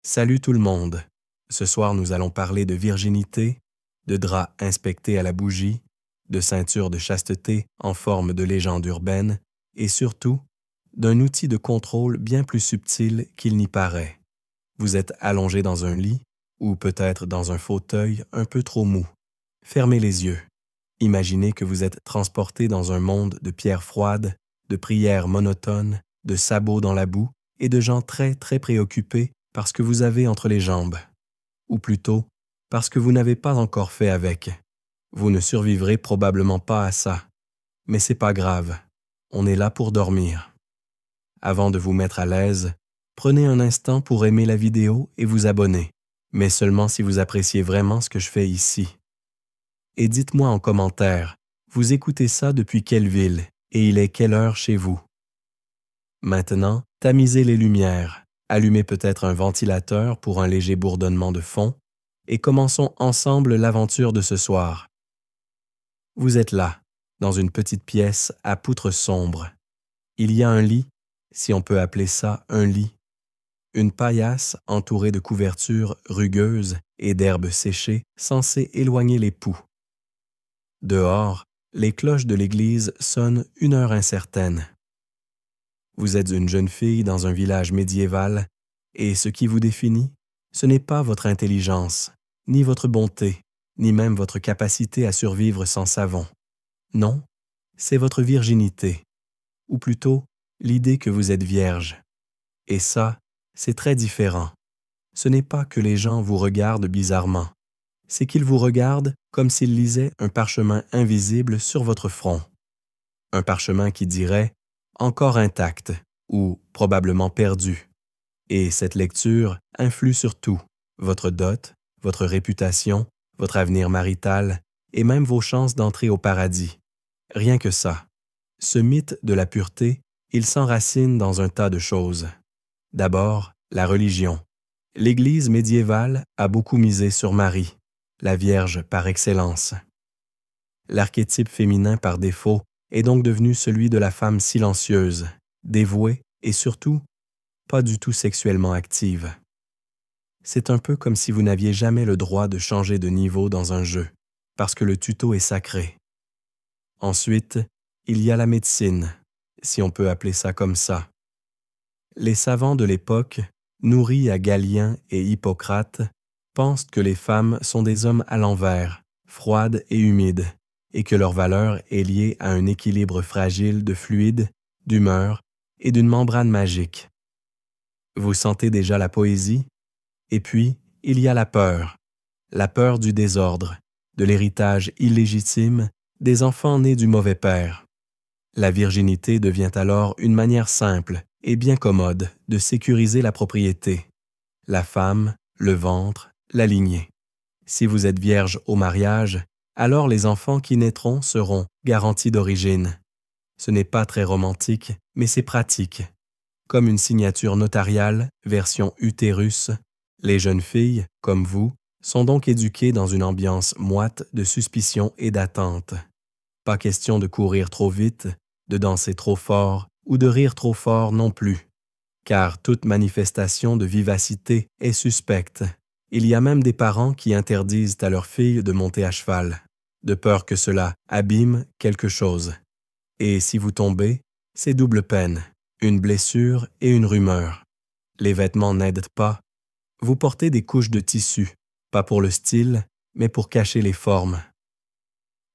Salut tout le monde! Ce soir, nous allons parler de virginité, de draps inspectés à la bougie, de ceinture de chasteté en forme de légende urbaine et surtout, d'un outil de contrôle bien plus subtil qu'il n'y paraît. Vous êtes allongé dans un lit ou peut-être dans un fauteuil un peu trop mou. Fermez les yeux. Imaginez que vous êtes transporté dans un monde de pierres froides, de prières monotones, de sabots dans la boue et de gens très préoccupés parce que vous avez entre les jambes. Ou plutôt, parce que vous n'avez pas encore fait avec. Vous ne survivrez probablement pas à ça. Mais c'est pas grave. On est là pour dormir. Avant de vous mettre à l'aise, prenez un instant pour aimer la vidéo et vous abonner, mais seulement si vous appréciez vraiment ce que je fais ici. Et dites-moi en commentaire, vous écoutez ça depuis quelle ville et il est quelle heure chez vous? Maintenant, tamisez les lumières, allumez peut-être un ventilateur pour un léger bourdonnement de fond et commençons ensemble l'aventure de ce soir. Vous êtes là, dans une petite pièce à poutres sombres. Il y a un lit, si on peut appeler ça un lit. Une paillasse entourée de couvertures rugueuses et d'herbes séchées censées éloigner les poux. Dehors, les cloches de l'église sonnent une heure incertaine. Vous êtes une jeune fille dans un village médiéval et ce qui vous définit, ce n'est pas votre intelligence, ni votre bonté, ni même votre capacité à survivre sans savon. Non, c'est votre virginité, ou plutôt l'idée que vous êtes vierge. Et ça, c'est très différent. Ce n'est pas que les gens vous regardent bizarrement, c'est qu'ils vous regardent comme s'ils lisaient un parchemin invisible sur votre front. Un parchemin qui dirait « encore intact » ou « probablement perdu ». Et cette lecture influe sur tout, votre dot, votre réputation, votre avenir marital et même vos chances d'entrer au paradis. Rien que ça. Ce mythe de la pureté, il s'enracine dans un tas de choses. D'abord, la religion. L'Église médiévale a beaucoup misé sur Marie, la Vierge par excellence. L'archétype féminin par défaut est donc devenu celui de la femme silencieuse, dévouée et surtout, pas du tout sexuellement active. C'est un peu comme si vous n'aviez jamais le droit de changer de niveau dans un jeu, parce que le tuto est sacré. Ensuite, il y a la médecine, si on peut appeler ça comme ça. Les savants de l'époque, nourris à Galien et Hippocrate, pensent que les femmes sont des hommes à l'envers, froides et humides, et que leur valeur est liée à un équilibre fragile de fluides, d'humeur et d'une membrane magique. Vous sentez déjà la poésie? Et puis, il y a la peur du désordre, de l'héritage illégitime, des enfants nés du mauvais père. La virginité devient alors une manière simple et bien commode de sécuriser la propriété. La femme, le ventre, la lignée. Si vous êtes vierge au mariage, alors les enfants qui naîtront seront garantis d'origine. Ce n'est pas très romantique, mais c'est pratique. Comme une signature notariale, version utérus, les jeunes filles, comme vous, sont donc éduquées dans une ambiance moite de suspicion et d'attente. Pas question de courir trop vite, de danser trop fort ou de rire trop fort non plus, car toute manifestation de vivacité est suspecte. Il y a même des parents qui interdisent à leurs filles de monter à cheval, de peur que cela abîme quelque chose. Et si vous tombez, c'est double peine, une blessure et une rumeur. Les vêtements n'aident pas. Vous portez des couches de tissu, pas pour le style, mais pour cacher les formes.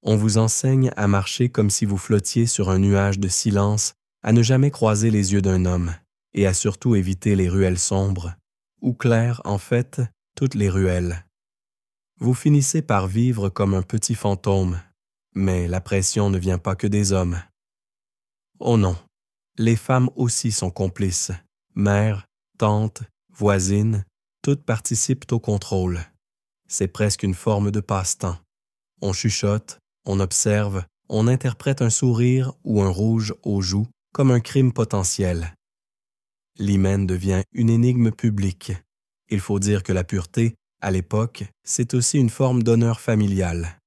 On vous enseigne à marcher comme si vous flottiez sur un nuage de silence, à ne jamais croiser les yeux d'un homme, et à surtout éviter les ruelles sombres, ou claires, en fait, toutes les ruelles. Vous finissez par vivre comme un petit fantôme, mais la pression ne vient pas que des hommes. Oh non, les femmes aussi sont complices, mères, tantes, voisines, toutes participent au contrôle. C'est presque une forme de passe-temps. On chuchote, on observe, on interprète un sourire ou un rouge aux joues comme un crime potentiel. L'hymen devient une énigme publique. Il faut dire que la pureté, à l'époque, c'est aussi une forme d'honneur familial.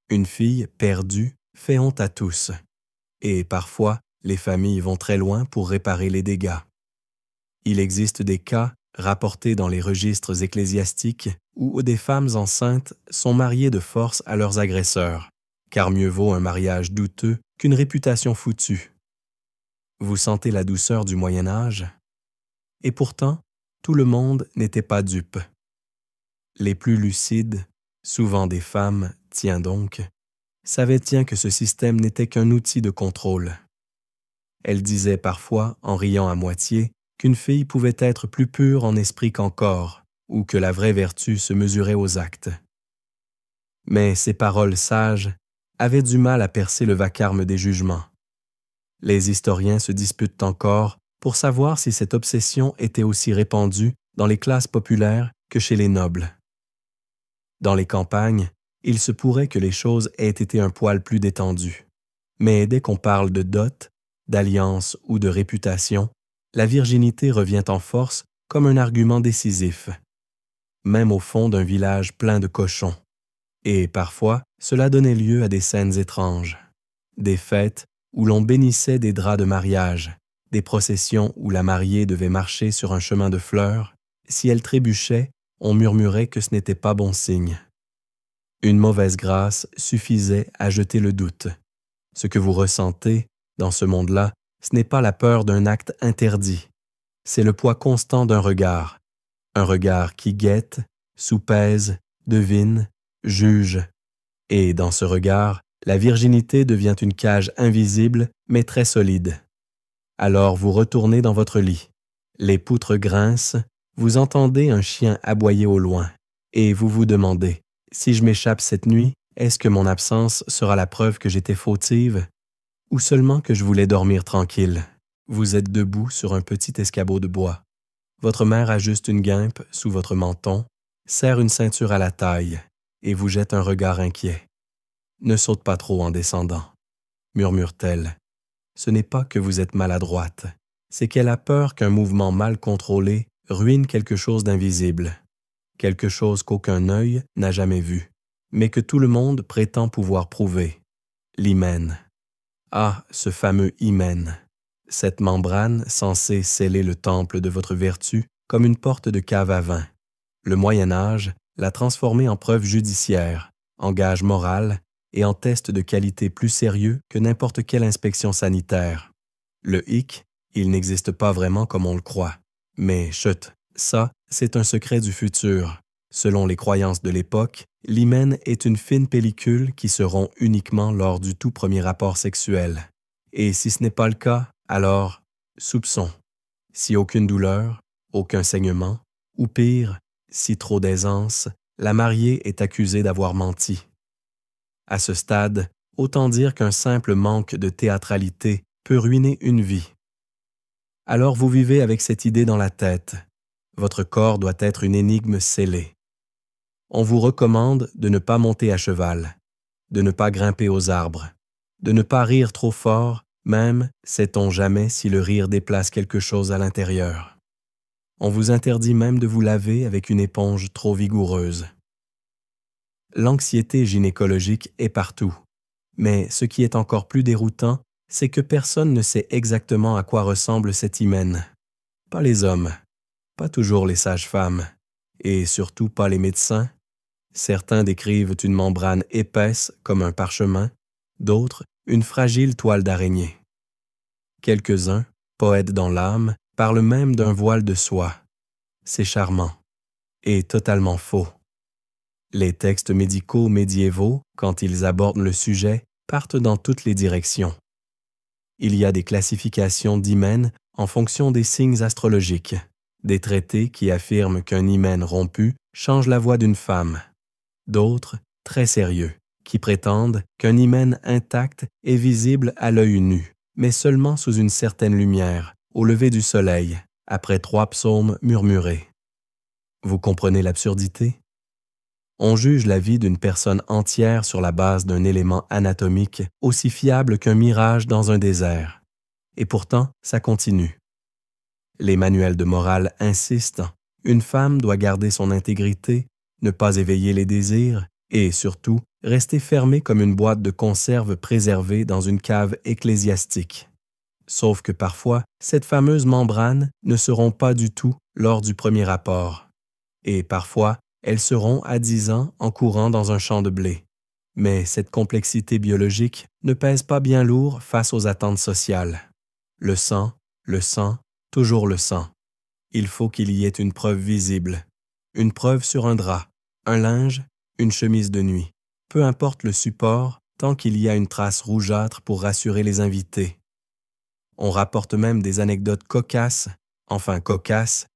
Une fille perdue fait honte à tous. Et parfois, les familles vont très loin pour réparer les dégâts. Il existe des cas rapportée dans les registres ecclésiastiques, où des femmes enceintes sont mariées de force à leurs agresseurs, car mieux vaut un mariage douteux qu'une réputation foutue. Vous sentez la douceur du Moyen Âge? Et pourtant, tout le monde n'était pas dupe. Les plus lucides, souvent des femmes, tiens donc, savaient que ce système n'était qu'un outil de contrôle. Elles disaient parfois, en riant à moitié, qu'une fille pouvait être plus pure en esprit qu'en corps, ou que la vraie vertu se mesurait aux actes. Mais ces paroles sages avaient du mal à percer le vacarme des jugements. Les historiens se disputent encore pour savoir si cette obsession était aussi répandue dans les classes populaires que chez les nobles. Dans les campagnes, il se pourrait que les choses aient été un poil plus détendues. Mais dès qu'on parle de dot, d'alliance ou de réputation, la virginité revient en force comme un argument décisif, même au fond d'un village plein de cochons. Et parfois, cela donnait lieu à des scènes étranges, des fêtes où l'on bénissait des draps de mariage, des processions où la mariée devait marcher sur un chemin de fleurs. Si elle trébuchait, on murmurait que ce n'était pas bon signe. Une mauvaise grâce suffisait à jeter le doute. Ce que vous ressentez, dans ce monde-là, ce n'est pas la peur d'un acte interdit, c'est le poids constant d'un regard. Un regard qui guette, soupèse, devine, juge. Et dans ce regard, la virginité devient une cage invisible mais très solide. Alors vous retournez dans votre lit. Les poutres grincent, vous entendez un chien aboyer au loin, et vous vous demandez, si je m'échappe cette nuit, est-ce que mon absence sera la preuve que j'étais fautive, ou seulement que je voulais dormir tranquille? Vous êtes debout sur un petit escabeau de bois. Votre mère ajuste une guimpe sous votre menton, serre une ceinture à la taille, et vous jette un regard inquiet. Ne saute pas trop en descendant, murmure-t-elle. Ce n'est pas que vous êtes maladroite, c'est qu'elle a peur qu'un mouvement mal contrôlé ruine quelque chose d'invisible, quelque chose qu'aucun œil n'a jamais vu, mais que tout le monde prétend pouvoir prouver. L'hymen. Ah, ce fameux hymen, cette membrane censée sceller le temple de votre vertu comme une porte de cave à vin. Le Moyen Âge l'a transformée en preuve judiciaire, en gage moral et en test de qualité plus sérieux que n'importe quelle inspection sanitaire. Le hic, il n'existe pas vraiment comme on le croit. Mais chut, ça, c'est un secret du futur. Selon les croyances de l'époque, l'hymen est une fine pellicule qui se rompt uniquement lors du tout premier rapport sexuel. Et si ce n'est pas le cas, alors, soupçon. Si aucune douleur, aucun saignement, ou pire, si trop d'aisance, la mariée est accusée d'avoir menti. À ce stade, autant dire qu'un simple manque de théâtralité peut ruiner une vie. Alors vous vivez avec cette idée dans la tête. Votre corps doit être une énigme scellée. On vous recommande de ne pas monter à cheval, de ne pas grimper aux arbres, de ne pas rire trop fort, même sait-on jamais si le rire déplace quelque chose à l'intérieur. On vous interdit même de vous laver avec une éponge trop vigoureuse. L'anxiété gynécologique est partout, mais ce qui est encore plus déroutant, c'est que personne ne sait exactement à quoi ressemble cet hymen. Pas les hommes, pas toujours les sages-femmes, et surtout pas les médecins. Certains décrivent une membrane épaisse comme un parchemin, d'autres une fragile toile d'araignée. Quelques-uns, poètes dans l'âme, parlent même d'un voile de soie. C'est charmant, et totalement faux. Les textes médicaux médiévaux, quand ils abordent le sujet, partent dans toutes les directions. Il y a des classifications d'hymen en fonction des signes astrologiques, des traités qui affirment qu'un hymen rompu change la voix d'une femme, d'autres, très sérieux, qui prétendent qu'un hymen intact est visible à l'œil nu, mais seulement sous une certaine lumière, au lever du soleil, après 3 psaumes murmurés. Vous comprenez l'absurdité? On juge la vie d'une personne entière sur la base d'un élément anatomique aussi fiable qu'un mirage dans un désert. Et pourtant, ça continue. Les manuels de morale insistent, une femme doit garder son intégrité, ne pas éveiller les désirs et, surtout, rester fermée comme une boîte de conserve préservée dans une cave ecclésiastique. Sauf que parfois, cette fameuse membrane ne se rompt pas du tout lors du premier rapport, et parfois elles seront à 10 ans en courant dans un champ de blé. Mais cette complexité biologique ne pèse pas bien lourd face aux attentes sociales. Le sang, toujours le sang. Il faut qu'il y ait une preuve visible, une preuve sur un drap, un linge, une chemise de nuit. Peu importe le support, tant qu'il y a une trace rougeâtre pour rassurer les invités. On rapporte même des anecdotes cocasses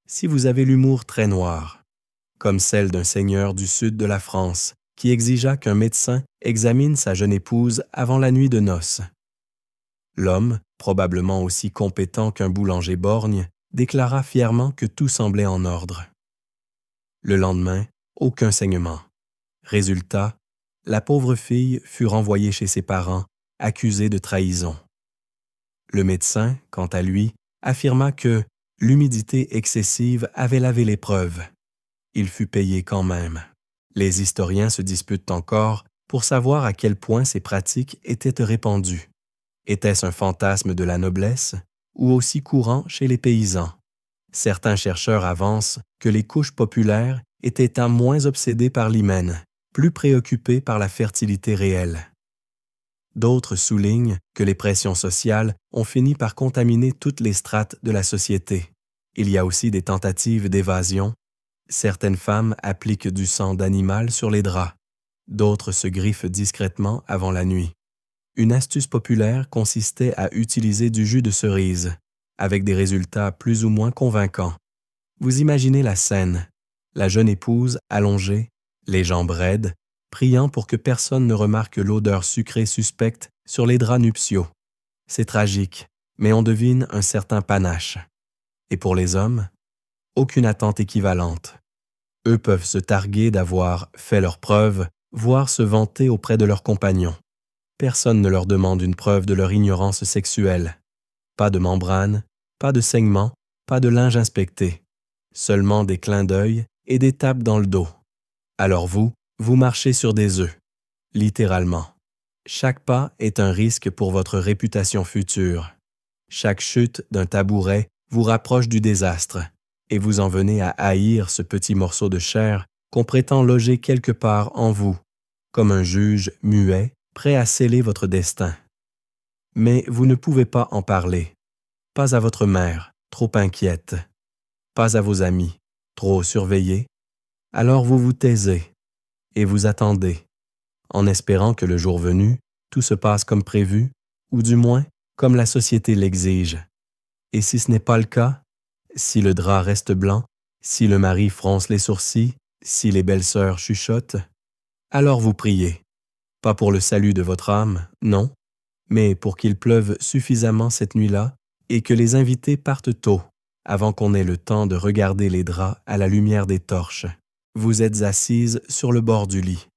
si vous avez l'humour très noir, comme celle d'un seigneur du sud de la France qui exigea qu'un médecin examine sa jeune épouse avant la nuit de noces. L'homme, probablement aussi compétent qu'un boulanger borgne, déclara fièrement que tout semblait en ordre. Le lendemain, aucun saignement. Résultat, la pauvre fille fut renvoyée chez ses parents, accusée de trahison. Le médecin, quant à lui, affirma que l'humidité excessive avait lavé les preuves. Il fut payé quand même. Les historiens se disputent encore pour savoir à quel point ces pratiques étaient répandues. Était-ce un fantasme de la noblesse ou aussi courant chez les paysans? Certains chercheurs avancent que les couches populaires étaient moins obsédées par l'hymen, plus préoccupées par la fertilité réelle. D'autres soulignent que les pressions sociales ont fini par contaminer toutes les strates de la société. Il y a aussi des tentatives d'évasion. Certaines femmes appliquent du sang d'animal sur les draps. D'autres se griffent discrètement avant la nuit. Une astuce populaire consistait à utiliser du jus de cerise, avec des résultats plus ou moins convaincants. Vous imaginez la scène, la jeune épouse allongée, les jambes raides, priant pour que personne ne remarque l'odeur sucrée suspecte sur les draps nuptiaux. C'est tragique, mais on devine un certain panache. Et pour les hommes, aucune attente équivalente. Eux peuvent se targuer d'avoir fait leurs preuves, voire se vanter auprès de leurs compagnons. Personne ne leur demande une preuve de leur ignorance sexuelle. Pas de membrane, pas de saignement, pas de linge inspecté. Seulement des clins d'œil et des tapes dans le dos. Alors vous marchez sur des œufs, littéralement. Chaque pas est un risque pour votre réputation future. Chaque chute d'un tabouret vous rapproche du désastre, et vous en venez à haïr ce petit morceau de chair qu'on prétend loger quelque part en vous, comme un juge muet, prêt à sceller votre destin. Mais vous ne pouvez pas en parler. Pas à votre mère, trop inquiète. Pas à vos amis, trop surveillés. Alors vous vous taisez et vous attendez, en espérant que le jour venu, tout se passe comme prévu, ou du moins comme la société l'exige. Et si ce n'est pas le cas, si le drap reste blanc, si le mari fronce les sourcils, si les belles-sœurs chuchotent, alors vous priez. Pas pour le salut de votre âme, non, mais pour qu'il pleuve suffisamment cette nuit-là et que les invités partent tôt, avant qu'on ait le temps de regarder les draps à la lumière des torches. Vous êtes assise sur le bord du lit.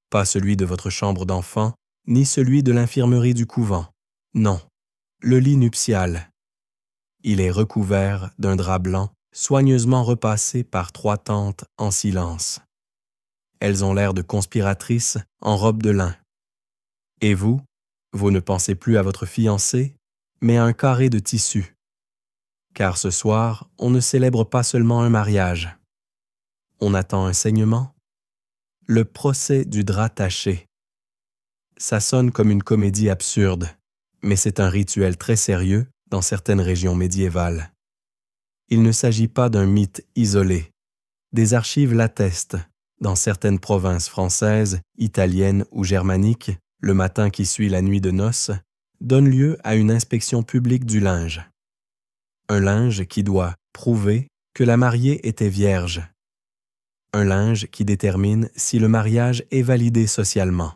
Pas celui de votre chambre d'enfant, ni celui de l'infirmerie du couvent. Non, le lit nuptial. Il est recouvert d'un drap blanc, soigneusement repassé par 3 tantes en silence. Elles ont l'air de conspiratrices en robe de lin. Et vous ne pensez plus à votre fiancé, mais à un carré de tissu. Car ce soir, on ne célèbre pas seulement un mariage. On attend un saignement. Le procès du drap taché. Ça sonne comme une comédie absurde, mais c'est un rituel très sérieux dans certaines régions médiévales. Il ne s'agit pas d'un mythe isolé. Des archives l'attestent. Dans certaines provinces françaises, italiennes ou germaniques, le matin qui suit la nuit de noces, donne lieu à une inspection publique du linge. Un linge qui doit prouver que la mariée était vierge. Un linge qui détermine si le mariage est validé socialement.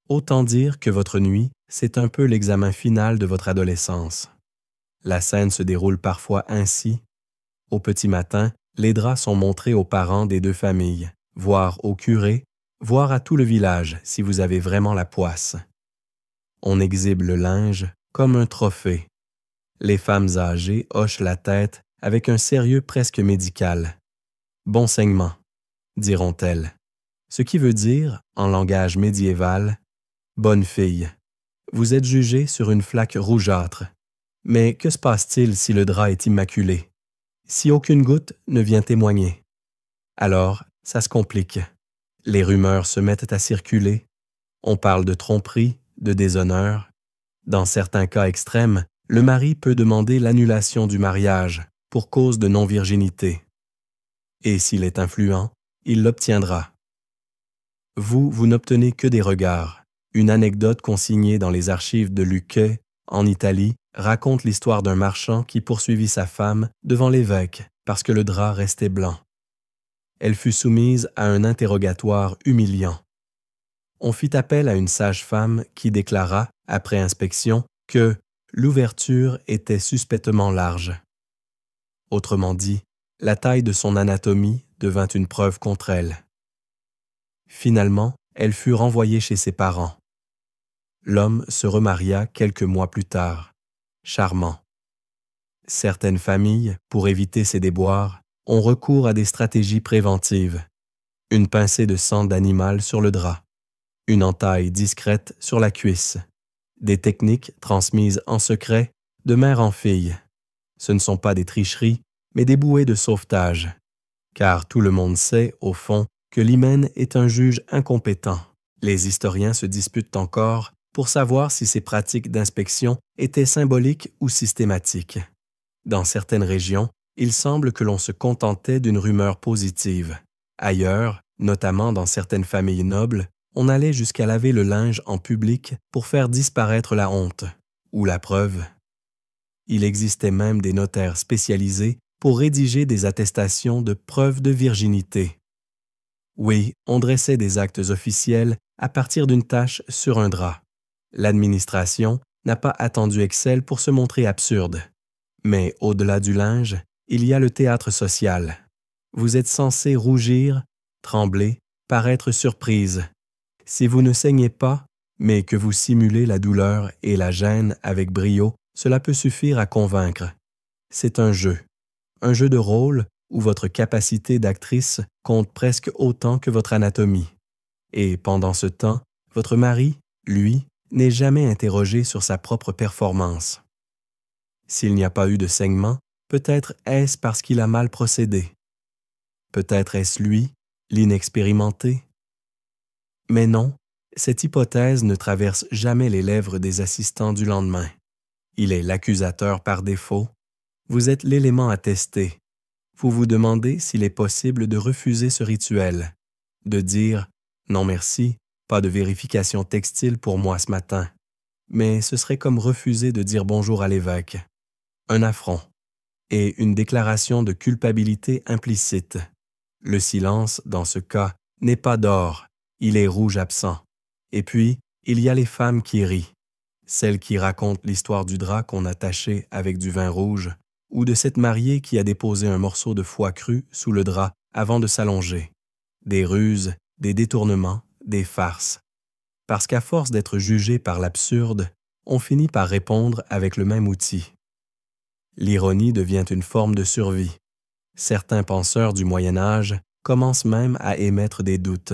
Autant dire que votre nuit, c'est un peu l'examen final de votre adolescence. La scène se déroule parfois ainsi. Au petit matin, les draps sont montrés aux parents des 2 familles, voire au curé, voire à tout le village si vous avez vraiment la poisse. On exhibe le linge comme un trophée. Les femmes âgées hochent la tête avec un sérieux presque médical. Bon saignement, diront-elles. Ce qui veut dire, en langage médiéval, bonne fille. Vous êtes jugée sur une flaque rougeâtre. Mais que se passe-t-il si le drap est immaculé? si aucune goutte ne vient témoigner. Alors, ça se complique. Les rumeurs se mettent à circuler. On parle de tromperie, de déshonneur. Dans certains cas extrêmes, le mari peut demander l'annulation du mariage pour cause de non-virginité. Et s'il est influent, il l'obtiendra. Vous n'obtenez que des regards. Une anecdote consignée dans les archives de Lucchese, en Italie, raconte l'histoire d'un marchand qui poursuivit sa femme devant l'évêque parce que le drap restait blanc. Elle fut soumise à un interrogatoire humiliant. On fit appel à une sage-femme qui déclara, après inspection, que l'ouverture était suspectement large. Autrement dit, la taille de son anatomie devint une preuve contre elle. Finalement, elle fut renvoyée chez ses parents. L'homme se remaria quelques mois plus tard, charmant. Certaines familles, pour éviter ces déboires, ont recours à des stratégies préventives. Une pincée de sang d'animal sur le drap, une entaille discrète sur la cuisse, des techniques transmises en secret de mère en fille. Ce ne sont pas des tricheries, mais des bouées de sauvetage, car tout le monde sait, au fond, que l'hymen est un juge incompétent. Les historiens se disputent encore pour savoir si ces pratiques d'inspection étaient symboliques ou systématiques. Dans certaines régions, il semble que l'on se contentait d'une rumeur positive. Ailleurs, notamment dans certaines familles nobles, on allait jusqu'à laver le linge en public pour faire disparaître la honte, ou la preuve. Il existait même des notaires spécialisés pour rédiger des attestations de preuve de virginité. Oui, on dressait des actes officiels à partir d'une tache sur un drap. L'administration n'a pas attendu Excel pour se montrer absurde. Mais au-delà du linge, il y a le théâtre social. Vous êtes censé rougir, trembler, paraître surprise. Si vous ne saignez pas, mais que vous simulez la douleur et la gêne avec brio, cela peut suffire à convaincre. C'est un jeu de rôle où votre capacité d'actrice compte presque autant que votre anatomie. Et pendant ce temps, votre mari, lui, n'est jamais interrogé sur sa propre performance. S'il n'y a pas eu de saignement, peut-être est-ce parce qu'il a mal procédé. Peut-être est-ce lui, l'inexpérimenté. Mais non, cette hypothèse ne traverse jamais les lèvres des assistants du lendemain. Il est l'accusateur par défaut. Vous êtes l'élément à tester. Vous vous demandez s'il est possible de refuser ce rituel, de dire « Non merci, pas de vérification textile pour moi ce matin ». Mais ce serait comme refuser de dire bonjour à l'évêque. Un affront et une déclaration de culpabilité implicite. Le silence, dans ce cas, n'est pas d'or, il est rouge absent. Et puis, il y a les femmes qui rient, celles qui racontent l'histoire du drap qu'on a taché avec du vin rouge, ou de cette mariée qui a déposé un morceau de foie cru sous le drap avant de s'allonger. Des ruses, des détournements, des farces. Parce qu'à force d'être jugé par l'absurde, on finit par répondre avec le même outil. L'ironie devient une forme de survie. Certains penseurs du Moyen Âge commencent même à émettre des doutes.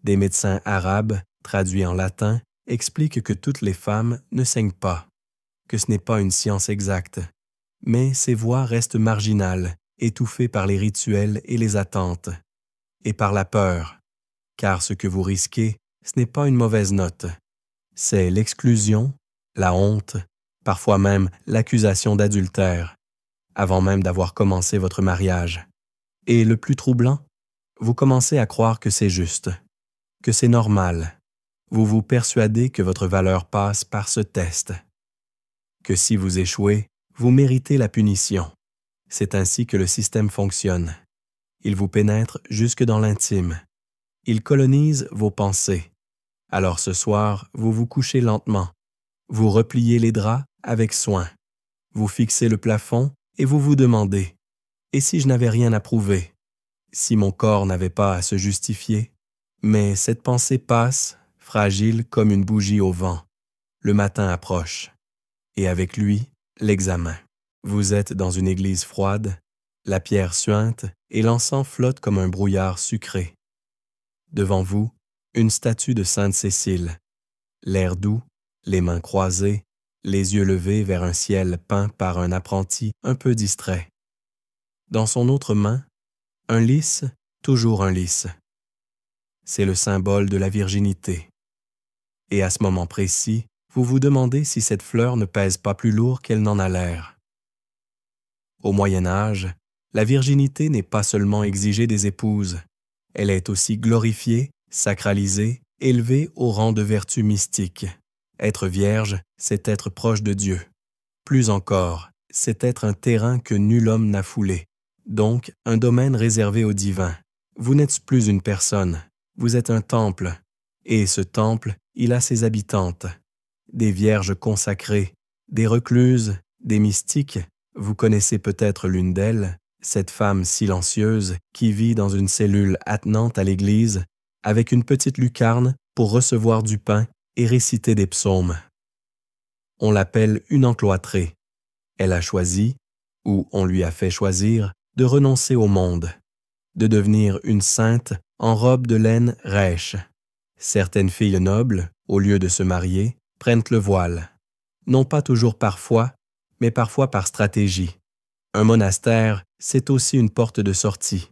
Des médecins arabes, traduits en latin, expliquent que toutes les femmes ne saignent pas, que ce n'est pas une science exacte. Mais ces voix restent marginales, étouffées par les rituels et les attentes, et par la peur, car ce que vous risquez, ce n'est pas une mauvaise note. C'est l'exclusion, la honte, parfois même l'accusation d'adultère, avant même d'avoir commencé votre mariage. Et le plus troublant, vous commencez à croire que c'est juste, que c'est normal. Vous vous persuadez que votre valeur passe par ce test, que si vous échouez, vous méritez la punition. C'est ainsi que le système fonctionne. Il vous pénètre jusque dans l'intime. Il colonise vos pensées. Alors ce soir, vous vous couchez lentement. Vous repliez les draps avec soin. Vous fixez le plafond et vous vous demandez « Et si je n'avais rien à prouver? Si mon corps n'avait pas à se justifier? » Mais cette pensée passe, fragile comme une bougie au vent. Le matin approche. Et avec lui, l'examen. Vous êtes dans une église froide, la pierre suinte et l'encens flotte comme un brouillard sucré. Devant vous, une statue de Sainte Cécile, l'air doux, les mains croisées, les yeux levés vers un ciel peint par un apprenti un peu distrait. Dans son autre main, un lys, toujours un lys. C'est le symbole de la virginité. Et à ce moment précis, vous vous demandez si cette fleur ne pèse pas plus lourd qu'elle n'en a l'air. Au Moyen Âge, la virginité n'est pas seulement exigée des épouses, elle est aussi glorifiée, sacralisée, élevée au rang de vertu mystique. Être vierge, c'est être proche de Dieu. Plus encore, c'est être un terrain que nul homme n'a foulé, donc un domaine réservé au divin. Vous n'êtes plus une personne, vous êtes un temple, et ce temple, il a ses habitantes. Des vierges consacrées, des recluses, des mystiques. Vous connaissez peut-être l'une d'elles, cette femme silencieuse qui vit dans une cellule attenante à l'église, avec une petite lucarne pour recevoir du pain et réciter des psaumes. On l'appelle une encloîtrée. Elle a choisi, ou on lui a fait choisir, de renoncer au monde, de devenir une sainte en robe de laine rêche. Certaines filles nobles, au lieu de se marier, prennent le voile. Non pas toujours par foi, mais parfois par stratégie. Un monastère, c'est aussi une porte de sortie,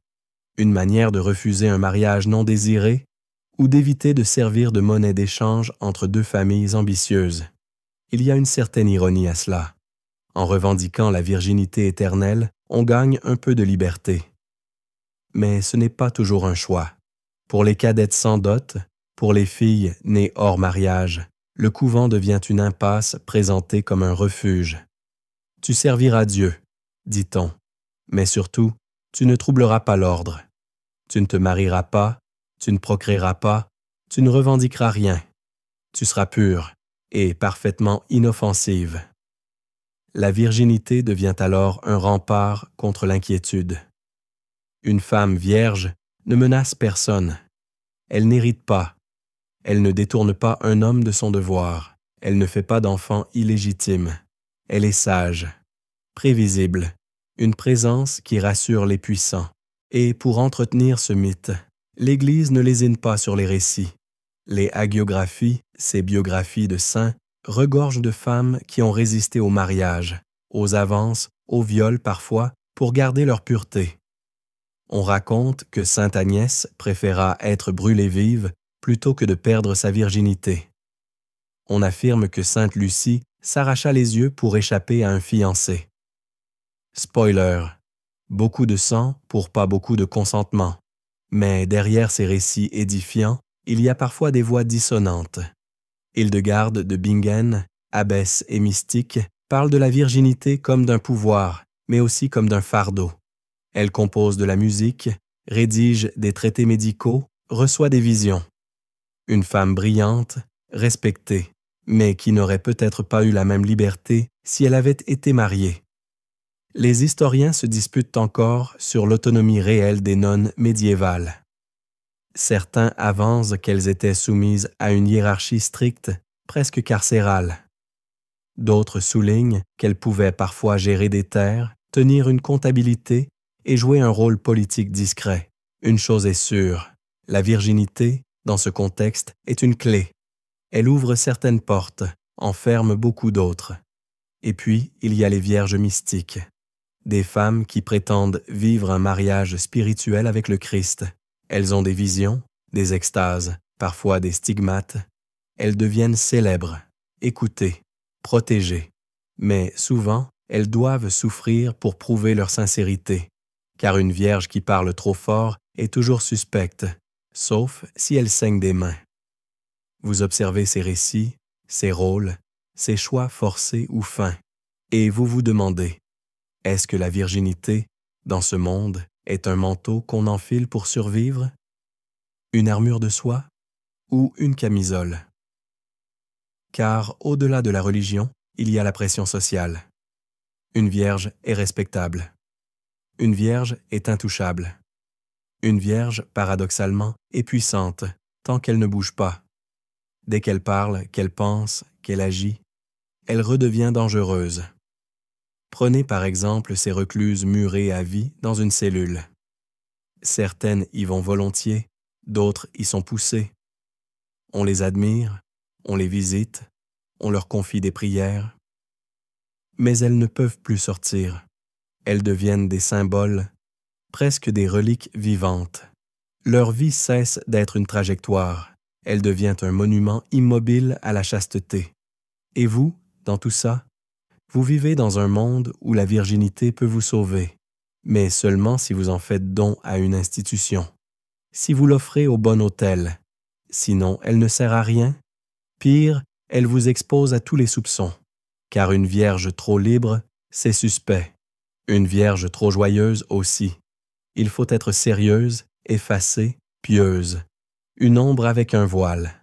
une manière de refuser un mariage non désiré ou d'éviter de servir de monnaie d'échange entre deux familles ambitieuses. Il y a une certaine ironie à cela. En revendiquant la virginité éternelle, on gagne un peu de liberté. Mais ce n'est pas toujours un choix. Pour les cadettes sans dot, pour les filles nées hors mariage, le couvent devient une impasse présentée comme un refuge. Tu serviras Dieu, dit-on, mais surtout, tu ne troubleras pas l'ordre. Tu ne te marieras pas, tu ne procréeras pas, tu ne revendiqueras rien. Tu seras pure et parfaitement inoffensive. La virginité devient alors un rempart contre l'inquiétude. Une femme vierge ne menace personne. Elle n'hérite pas. Elle ne détourne pas un homme de son devoir. Elle ne fait pas d'enfant illégitime. Elle est sage, prévisible, une présence qui rassure les puissants. Et pour entretenir ce mythe, l'Église ne lésine pas sur les récits. Les hagiographies, ces biographies de saints, regorgent de femmes qui ont résisté au mariage, aux avances, au viol parfois, pour garder leur pureté. On raconte que sainte Agnès préféra être brûlée vive plutôt que de perdre sa virginité. On affirme que sainte Lucie s'arracha les yeux pour échapper à un fiancé. Spoiler, beaucoup de sang pour pas beaucoup de consentement. Mais derrière ces récits édifiants, il y a parfois des voix dissonantes. Hildegarde de Bingen, abbesse et mystique, parle de la virginité comme d'un pouvoir, mais aussi comme d'un fardeau. Elle compose de la musique, rédige des traités médicaux, reçoit des visions. Une femme brillante, respectée, mais qui n'aurait peut-être pas eu la même liberté si elle avait été mariée. Les historiens se disputent encore sur l'autonomie réelle des nonnes médiévales. Certains avancent qu'elles étaient soumises à une hiérarchie stricte, presque carcérale. D'autres soulignent qu'elles pouvaient parfois gérer des terres, tenir une comptabilité et jouer un rôle politique discret. Une chose est sûre, la virginité, dans ce contexte, est une clé. Elle ouvre certaines portes, en ferme beaucoup d'autres. Et puis, il y a les vierges mystiques, des femmes qui prétendent vivre un mariage spirituel avec le Christ. Elles ont des visions, des extases, parfois des stigmates. Elles deviennent célèbres, écoutées, protégées. Mais souvent, elles doivent souffrir pour prouver leur sincérité, car une vierge qui parle trop fort est toujours suspecte, sauf si elle saigne des mains. Vous observez ces récits, ces rôles, ces choix forcés ou feints, et vous vous demandez, est-ce que la virginité, dans ce monde, est un manteau qu'on enfile pour survivre? Une armure de soie ou une camisole? Car au-delà de la religion, il y a la pression sociale. Une vierge est respectable. Une vierge est intouchable. Une vierge, paradoxalement, est puissante, tant qu'elle ne bouge pas. Dès qu'elle parle, qu'elle pense, qu'elle agit, elle redevient dangereuse. Prenez par exemple ces recluses murées à vie dans une cellule. Certaines y vont volontiers, d'autres y sont poussées. On les admire, on les visite, on leur confie des prières. Mais elles ne peuvent plus sortir. Elles deviennent des symboles, presque des reliques vivantes. Leur vie cesse d'être une trajectoire. Elle devient un monument immobile à la chasteté. Et vous, dans tout ça, vous vivez dans un monde où la virginité peut vous sauver, mais seulement si vous en faites don à une institution, si vous l'offrez au bon autel. Sinon, elle ne sert à rien. Pire, elle vous expose à tous les soupçons, car une vierge trop libre, c'est suspect. Une vierge trop joyeuse aussi. Il faut être sérieuse, effacée, pieuse. Une ombre avec un voile.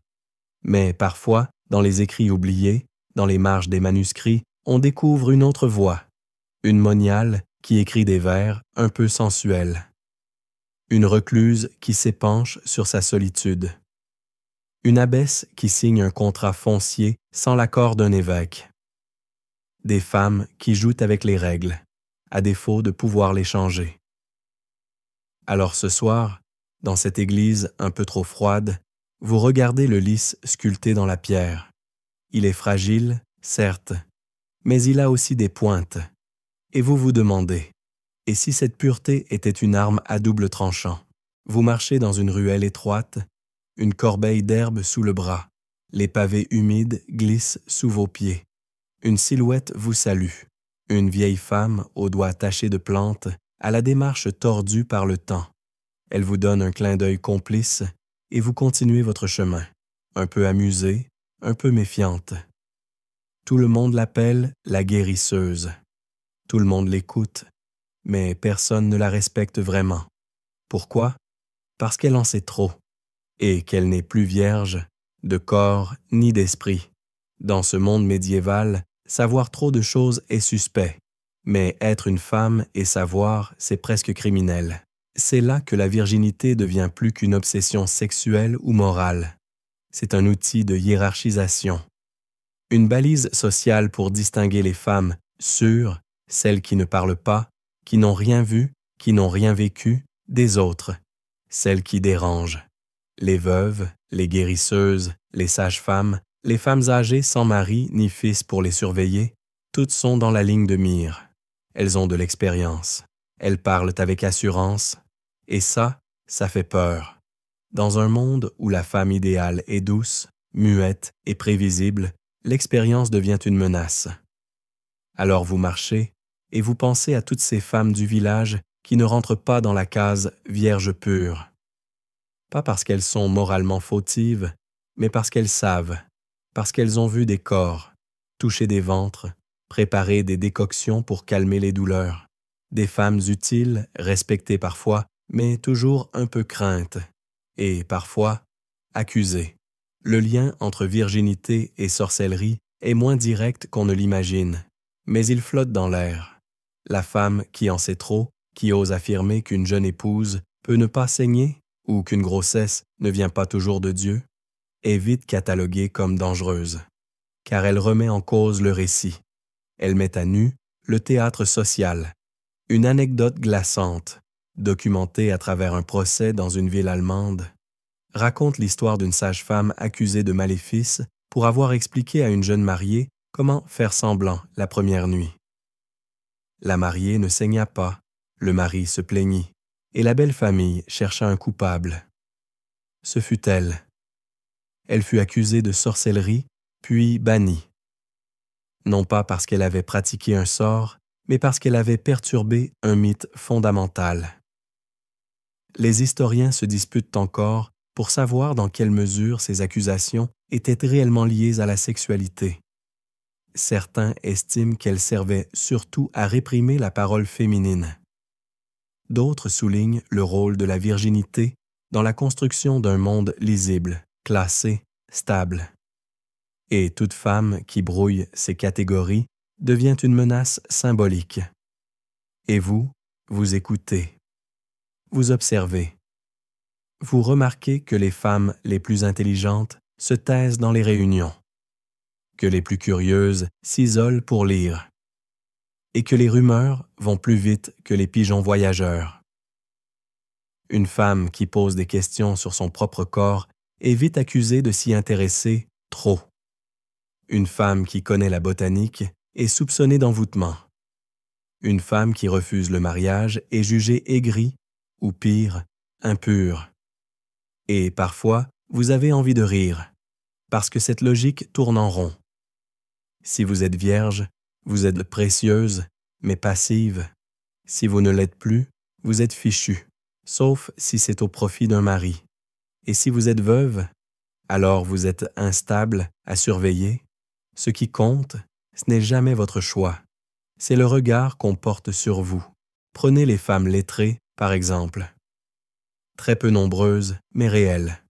Mais parfois, dans les écrits oubliés, dans les marges des manuscrits, on découvre une autre voix, une moniale qui écrit des vers un peu sensuels, une recluse qui s'épanche sur sa solitude, une abbesse qui signe un contrat foncier sans l'accord d'un évêque, des femmes qui jouent avec les règles, à défaut de pouvoir les changer. Alors ce soir, dans cette église un peu trop froide, vous regardez le lys sculpté dans la pierre. Il est fragile, certes, mais il a aussi des pointes. Et vous vous demandez, et si cette pureté était une arme à double tranchant? Vous marchez dans une ruelle étroite, une corbeille d'herbe sous le bras, les pavés humides glissent sous vos pieds. Une silhouette vous salue, une vieille femme aux doigts tachés de plantes, à la démarche tordue par le temps. Elle vous donne un clin d'œil complice et vous continuez votre chemin, un peu amusée, un peu méfiante. Tout le monde l'appelle la guérisseuse. Tout le monde l'écoute, mais personne ne la respecte vraiment. Pourquoi? Parce qu'elle en sait trop, et qu'elle n'est plus vierge, de corps ni d'esprit. Dans ce monde médiéval, savoir trop de choses est suspect, mais être une femme et savoir, c'est presque criminel. C'est là que la virginité devient plus qu'une obsession sexuelle ou morale. C'est un outil de hiérarchisation. Une balise sociale pour distinguer les femmes sûres, celles qui ne parlent pas, qui n'ont rien vu, qui n'ont rien vécu, des autres, celles qui dérangent. Les veuves, les guérisseuses, les sages-femmes, les femmes âgées sans mari ni fils pour les surveiller, toutes sont dans la ligne de mire. Elles ont de l'expérience. Elles parlent avec assurance. Et ça fait peur. Dans un monde où la femme idéale est douce, muette et prévisible, l'expérience devient une menace. Alors vous marchez et vous pensez à toutes ces femmes du village qui ne rentrent pas dans la case « vierge pure ». Pas parce qu'elles sont moralement fautives, mais parce qu'elles savent, parce qu'elles ont vu des corps, touché des ventres, préparé des décoctions pour calmer les douleurs, des femmes utiles, respectées parfois, mais toujours un peu craintes, et parfois accusées. Le lien entre virginité et sorcellerie est moins direct qu'on ne l'imagine, mais il flotte dans l'air. La femme qui en sait trop, qui ose affirmer qu'une jeune épouse peut ne pas saigner ou qu'une grossesse ne vient pas toujours de Dieu, est vite cataloguée comme dangereuse, car elle remet en cause le récit. Elle met à nu le théâtre social, une anecdote glaçante, documentée à travers un procès dans une ville allemande, raconte l'histoire d'une sage-femme accusée de maléfice pour avoir expliqué à une jeune mariée comment faire semblant la première nuit. La mariée ne saigna pas, le mari se plaignit, et la belle famille chercha un coupable. Ce fut elle. Elle fut accusée de sorcellerie, puis bannie. Non pas parce qu'elle avait pratiqué un sort, mais parce qu'elle avait perturbé un mythe fondamental. Les historiens se disputent encore pour savoir dans quelle mesure ces accusations étaient réellement liées à la sexualité. Certains estiment qu'elles servaient surtout à réprimer la parole féminine. D'autres soulignent le rôle de la virginité dans la construction d'un monde lisible, classé, stable. Et toute femme qui brouille ces catégories devient une menace symbolique. Et vous écoutez. Vous observez. Vous remarquez que les femmes les plus intelligentes se taisent dans les réunions, que les plus curieuses s'isolent pour lire, et que les rumeurs vont plus vite que les pigeons voyageurs. Une femme qui pose des questions sur son propre corps est vite accusée de s'y intéresser trop. Une femme qui connaît la botanique est soupçonnée d'envoûtement. Une femme qui refuse le mariage est jugée aigrie, ou pire, impure. Et parfois, vous avez envie de rire, parce que cette logique tourne en rond. Si vous êtes vierge, vous êtes précieuse, mais passive. Si vous ne l'êtes plus, vous êtes fichue, sauf si c'est au profit d'un mari. Et si vous êtes veuve, alors vous êtes instable, à surveiller. Ce qui compte, ce n'est jamais votre choix. C'est le regard qu'on porte sur vous. Prenez les femmes lettrées, par exemple. Très peu nombreuses, mais réelles.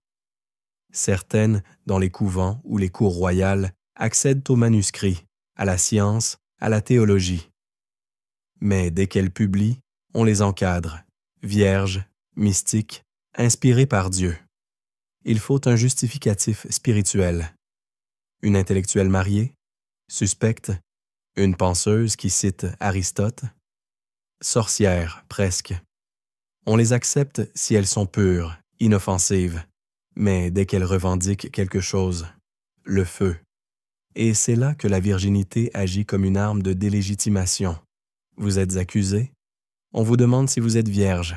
Certaines, dans les couvents ou les cours royales, accèdent aux manuscrits, à la science, à la théologie. Mais dès qu'elles publient, on les encadre, vierges, mystiques, inspirées par Dieu. Il faut un justificatif spirituel. Une intellectuelle mariée, suspecte, une penseuse qui cite Aristote, sorcières presque. On les accepte si elles sont pures, inoffensives, mais dès qu'elles revendiquent quelque chose, le feu. Et c'est là que la virginité agit comme une arme de délégitimation. Vous êtes accusé, on vous demande si vous êtes vierge.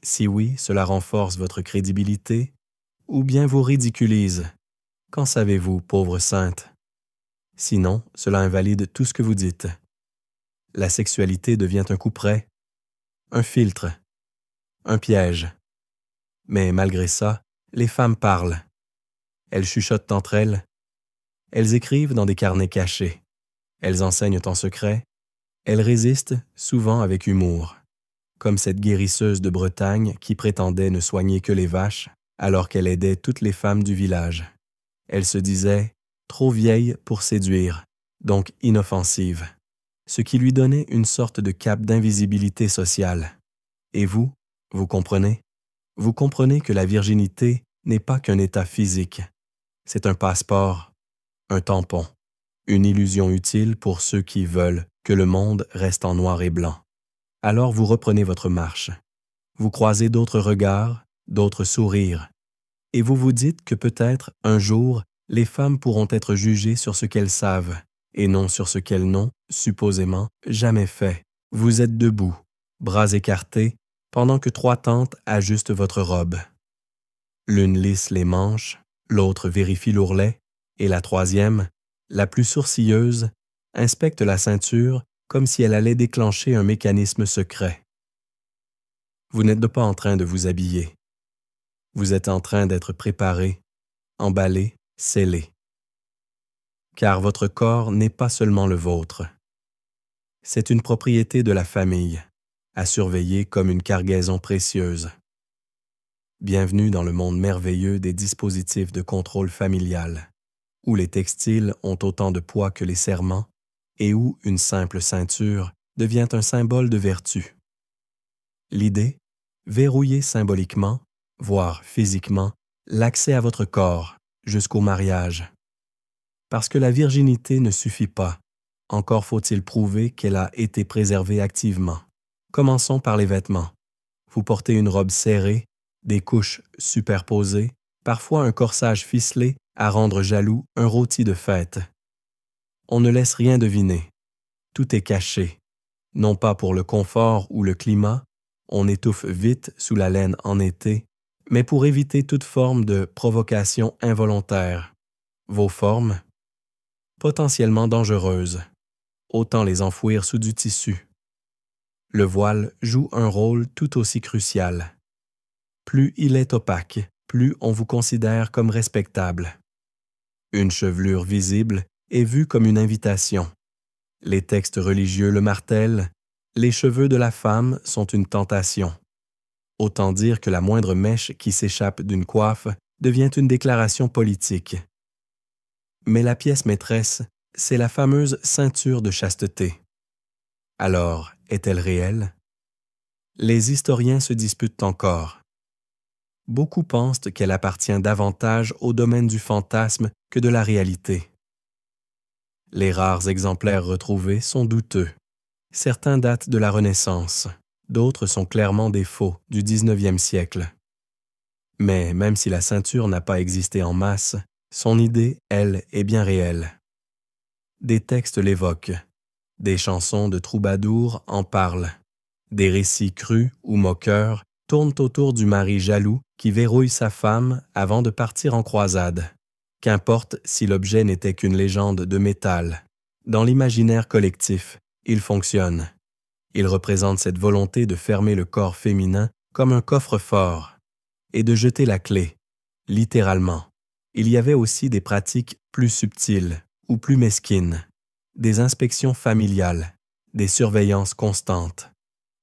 Si oui, cela renforce votre crédibilité, ou bien vous ridiculise. Qu'en savez-vous, pauvre sainte? Sinon, cela invalide tout ce que vous dites. La sexualité devient un couperet, un filtre, un piège. Mais malgré ça, les femmes parlent. Elles chuchotent entre elles. Elles écrivent dans des carnets cachés. Elles enseignent en secret. Elles résistent, souvent avec humour. Comme cette guérisseuse de Bretagne qui prétendait ne soigner que les vaches, alors qu'elle aidait toutes les femmes du village. Elle se disait trop vieille pour séduire, donc inoffensive, ce qui lui donnait une sorte de cape d'invisibilité sociale. Et vous, vous comprenez? Vous comprenez que la virginité n'est pas qu'un état physique. C'est un passeport, un tampon, une illusion utile pour ceux qui veulent que le monde reste en noir et blanc. Alors vous reprenez votre marche. Vous croisez d'autres regards, d'autres sourires, et vous vous dites que peut-être, un jour, les femmes pourront être jugées sur ce qu'elles savent, et non sur ce qu'elles n'ont, supposément, jamais fait. Vous êtes debout, bras écartés, pendant que 3 tantes ajustent votre robe. L'une lisse les manches, l'autre vérifie l'ourlet, et la troisième, la plus sourcilleuse, inspecte la ceinture comme si elle allait déclencher un mécanisme secret. Vous n'êtes pas en train de vous habiller. Vous êtes en train d'être préparé, emballé, scellé. Car votre corps n'est pas seulement le vôtre. C'est une propriété de la famille, à surveiller comme une cargaison précieuse. Bienvenue dans le monde merveilleux des dispositifs de contrôle familial, où les textiles ont autant de poids que les serments et où une simple ceinture devient un symbole de vertu. L'idée, verrouiller symboliquement, voire physiquement, l'accès à votre corps jusqu'au mariage. Parce que la virginité ne suffit pas, encore faut-il prouver qu'elle a été préservée activement. Commençons par les vêtements. Vous portez une robe serrée, des couches superposées, parfois un corsage ficelé à rendre jaloux un rôti de fête. On ne laisse rien deviner. Tout est caché. Non pas pour le confort ou le climat, on étouffe vite sous la laine en été, mais pour éviter toute forme de provocation involontaire. Vos formes, potentiellement dangereuses, autant les enfouir sous du tissu. Le voile joue un rôle tout aussi crucial. Plus il est opaque, plus on vous considère comme respectable. Une chevelure visible est vue comme une invitation. Les textes religieux le martèlent, les cheveux de la femme sont une tentation. Autant dire que la moindre mèche qui s'échappe d'une coiffe devient une déclaration politique. Mais la pièce maîtresse, c'est la fameuse ceinture de chasteté. Alors, est-elle réelle? Les historiens se disputent encore. Beaucoup pensent qu'elle appartient davantage au domaine du fantasme que de la réalité. Les rares exemplaires retrouvés sont douteux. Certains datent de la Renaissance, d'autres sont clairement des faux du 19e siècle. Mais même si la ceinture n'a pas existé en masse, son idée, elle, est bien réelle. Des textes l'évoquent. Des chansons de troubadours en parlent. Des récits crus ou moqueurs tournent autour du mari jaloux qui verrouille sa femme avant de partir en croisade. Qu'importe si l'objet n'était qu'une légende de métal. Dans l'imaginaire collectif, il fonctionne. Il représente cette volonté de fermer le corps féminin comme un coffre-fort et de jeter la clé, littéralement. Il y avait aussi des pratiques plus subtiles ou plus mesquines, des inspections familiales, des surveillances constantes.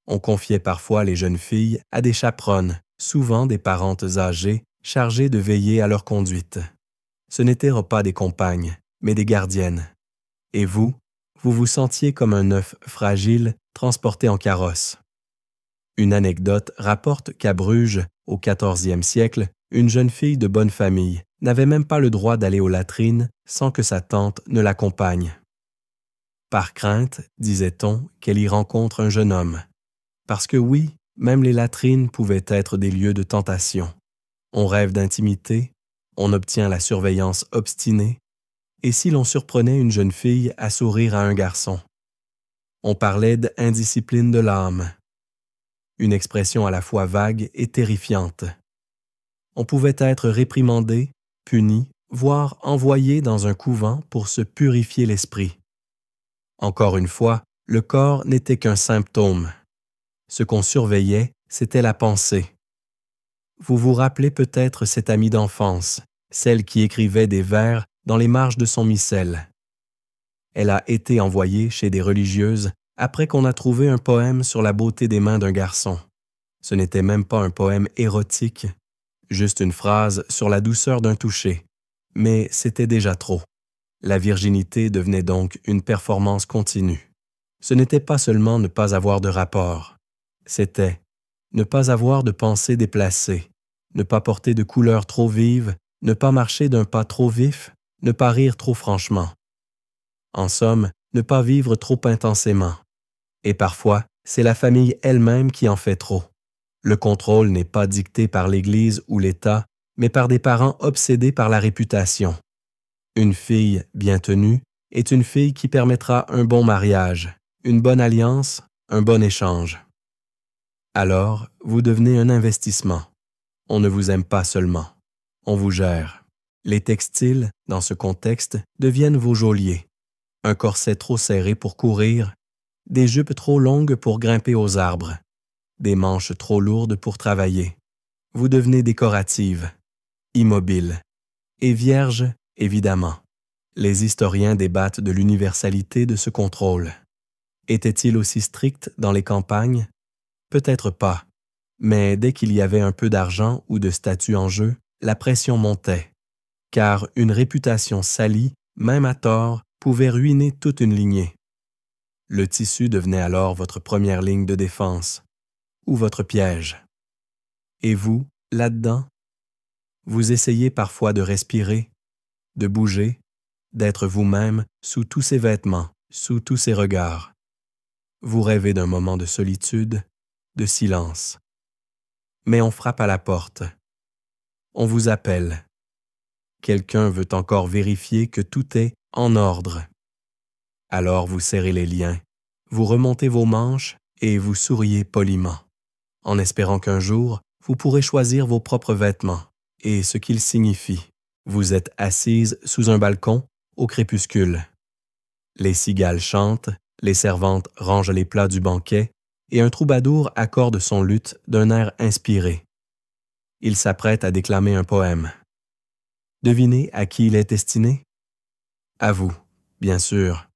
On confiait parfois les jeunes filles à des chaperones, souvent des parentes âgées, chargées de veiller à leur conduite. Ce n'étaient pas des compagnes, mais des gardiennes. Et vous vous sentiez comme un œuf fragile transporté en carrosse. Une anecdote rapporte qu'à Bruges, au XIVe siècle, une jeune fille de bonne famille n'avait même pas le droit d'aller aux latrines sans que sa tante ne l'accompagne. Par crainte, disait-on, qu'elle y rencontre un jeune homme. Parce que oui, même les latrines pouvaient être des lieux de tentation. On rêve d'intimité, on obtient la surveillance obstinée, et si l'on surprenait une jeune fille à sourire à un garçon? On parlait d'indiscipline de l'âme, une expression à la fois vague et terrifiante. On pouvait être réprimandé, puni, voire envoyé dans un couvent pour se purifier l'esprit. Encore une fois, le corps n'était qu'un symptôme. Ce qu'on surveillait, c'était la pensée. Vous vous rappelez peut-être cette amie d'enfance, celle qui écrivait des vers dans les marges de son missel. Elle a été envoyée chez des religieuses après qu'on a trouvé un poème sur la beauté des mains d'un garçon. Ce n'était même pas un poème érotique, juste une phrase sur la douceur d'un toucher. Mais c'était déjà trop. La virginité devenait donc une performance continue. Ce n'était pas seulement ne pas avoir de rapport. C'était ne pas avoir de pensée déplacée, ne pas porter de couleurs trop vives, ne pas marcher d'un pas trop vif, ne pas rire trop franchement. En somme, ne pas vivre trop intensément. Et parfois, c'est la famille elle-même qui en fait trop. Le contrôle n'est pas dicté par l'Église ou l'État, mais par des parents obsédés par la réputation. Une fille bien tenue est une fille qui permettra un bon mariage, une bonne alliance, un bon échange. Alors, vous devenez un investissement. On ne vous aime pas seulement, on vous gère. Les textiles, dans ce contexte, deviennent vos geôliers. Un corset trop serré pour courir, des jupes trop longues pour grimper aux arbres, des manches trop lourdes pour travailler. Vous devenez décorative, immobile, et vierge, évidemment. Les historiens débattent de l'universalité de ce contrôle. Était-il aussi strict dans les campagnes? Peut-être pas, mais dès qu'il y avait un peu d'argent ou de statut en jeu, la pression montait, car une réputation salie, même à tort, pouvait ruiner toute une lignée. Le tissu devenait alors votre première ligne de défense, ou votre piège. Et vous, là-dedans, vous essayez parfois de respirer, de bouger, d'être vous-même sous tous ces vêtements, sous tous ces regards. Vous rêvez d'un moment de solitude, de silence. Mais on frappe à la porte. On vous appelle. Quelqu'un veut encore vérifier que tout est en ordre. Alors vous serrez les liens, vous remontez vos manches et vous souriez poliment, en espérant qu'un jour, vous pourrez choisir vos propres vêtements et ce qu'ils signifient. Vous êtes assise sous un balcon au crépuscule. Les cigales chantent, les servantes rangent les plats du banquet et un troubadour accorde son luth d'un air inspiré. Il s'apprête à déclamer un poème. Devinez à qui il est destiné? À vous, bien sûr.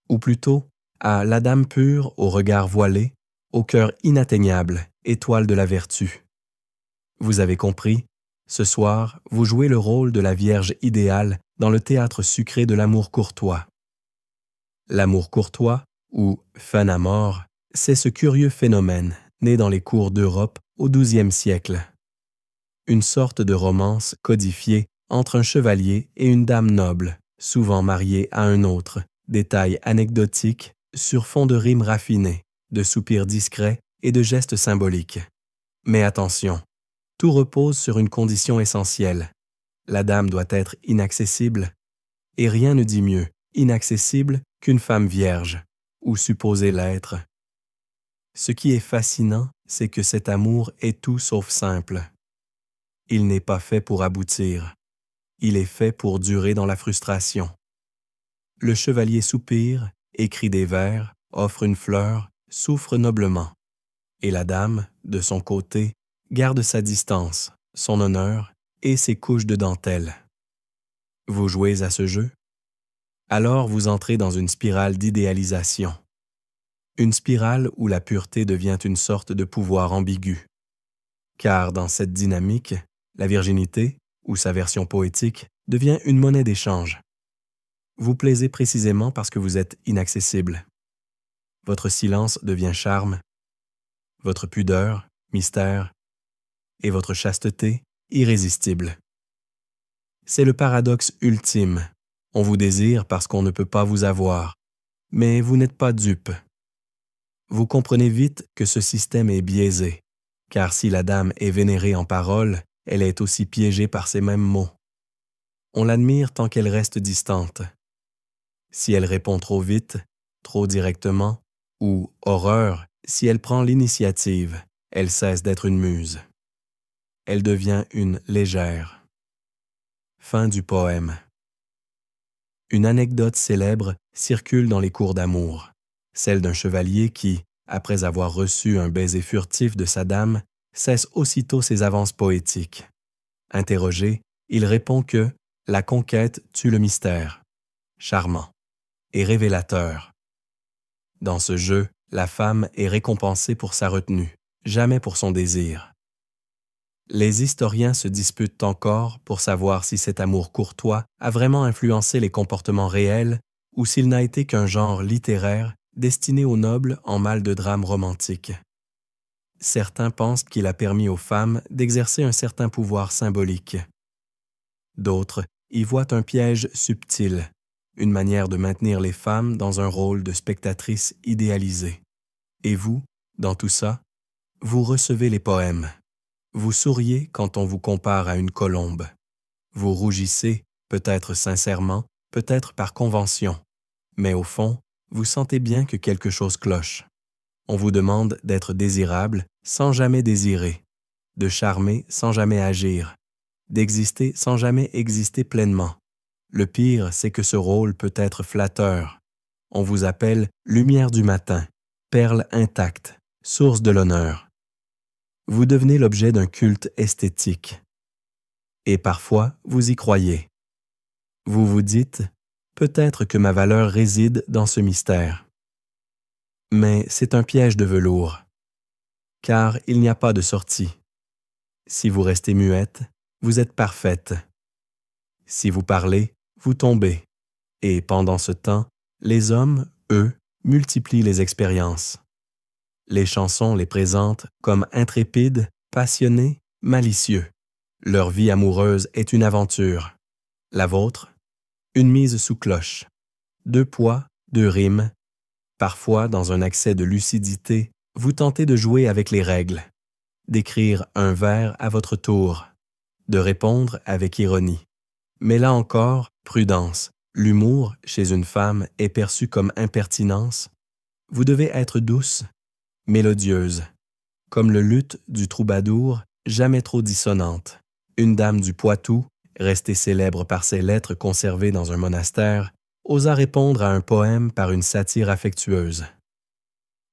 Ou plutôt, à la dame pure au regard voilé, au cœur inatteignable, étoile de la vertu. Vous avez compris, ce soir, vous jouez le rôle de la Vierge idéale dans le théâtre sucré de l'amour courtois. L'amour courtois, ou fun amor, c'est ce curieux phénomène né dans les cours d'Europe au XIIe siècle. Une sorte de romance codifiée entre un chevalier et une dame noble, souvent mariée à un autre, détail anecdotique sur fond de rimes raffinées, de soupirs discrets et de gestes symboliques. Mais attention, tout repose sur une condition essentielle. La dame doit être inaccessible, et rien ne dit mieux inaccessible qu'une femme vierge, ou supposer l'être. Ce qui est fascinant, c'est que cet amour est tout sauf simple. Il n'est pas fait pour aboutir. Il est fait pour durer dans la frustration. Le chevalier soupire, écrit des vers, offre une fleur, souffre noblement. Et la dame, de son côté, garde sa distance, son honneur et ses couches de dentelle. Vous jouez à ce jeu? Alors vous entrez dans une spirale d'idéalisation. Une spirale où la pureté devient une sorte de pouvoir ambigu. Car dans cette dynamique, la virginité, ou sa version poétique, devient une monnaie d'échange. Vous plaisez précisément parce que vous êtes inaccessible. Votre silence devient charme, votre pudeur, mystère, et votre chasteté, irrésistible. C'est le paradoxe ultime. On vous désire parce qu'on ne peut pas vous avoir, mais vous n'êtes pas dupe. Vous comprenez vite que ce système est biaisé, car si la dame est vénérée en paroles, elle est aussi piégée par ces mêmes mots. On l'admire tant qu'elle reste distante. Si elle répond trop vite, trop directement, ou horreur, si elle prend l'initiative, elle cesse d'être une muse. Elle devient une légère. Fin du poème. Une anecdote célèbre circule dans les cours d'amour, celle d'un chevalier qui, après avoir reçu un baiser furtif de sa dame, cesse aussitôt ses avances poétiques. Interrogé, il répond que la conquête tue le mystère, charmant et révélateur. Dans ce jeu, la femme est récompensée pour sa retenue, jamais pour son désir. Les historiens se disputent encore pour savoir si cet amour courtois a vraiment influencé les comportements réels ou s'il n'a été qu'un genre littéraire destiné aux nobles en mal de drame romantique. Certains pensent qu'il a permis aux femmes d'exercer un certain pouvoir symbolique. D'autres y voient un piège subtil, une manière de maintenir les femmes dans un rôle de spectatrices idéalisées. Et vous, dans tout ça, vous recevez les poèmes. Vous souriez quand on vous compare à une colombe. Vous rougissez, peut-être sincèrement, peut-être par convention. Mais au fond, vous sentez bien que quelque chose cloche. On vous demande d'être désirable sans jamais désirer, de charmer sans jamais agir, d'exister sans jamais exister pleinement. Le pire, c'est que ce rôle peut être flatteur. On vous appelle lumière du matin, perle intacte, source de l'honneur. Vous devenez l'objet d'un culte esthétique. Et parfois, vous y croyez. Vous vous dites, peut-être que ma valeur réside dans ce mystère. Mais c'est un piège de velours, car il n'y a pas de sortie. Si vous restez muette, vous êtes parfaite. Si vous parlez, vous tombez. Et pendant ce temps, les hommes, eux, multiplient les expériences. Les chansons les présentent comme intrépides, passionnés, malicieux. Leur vie amoureuse est une aventure. La vôtre, une mise sous cloche. 2 poids, 2 rimes. Parfois, dans un accès de lucidité, vous tentez de jouer avec les règles, d'écrire un vers à votre tour, de répondre avec ironie. Mais là encore, prudence. L'humour, chez une femme, est perçu comme impertinence. Vous devez être douce, mélodieuse, comme le luth du troubadour, jamais trop dissonante. Une dame du Poitou, restée célèbre par ses lettres conservées dans un monastère, osa répondre à un poème par une satire affectueuse.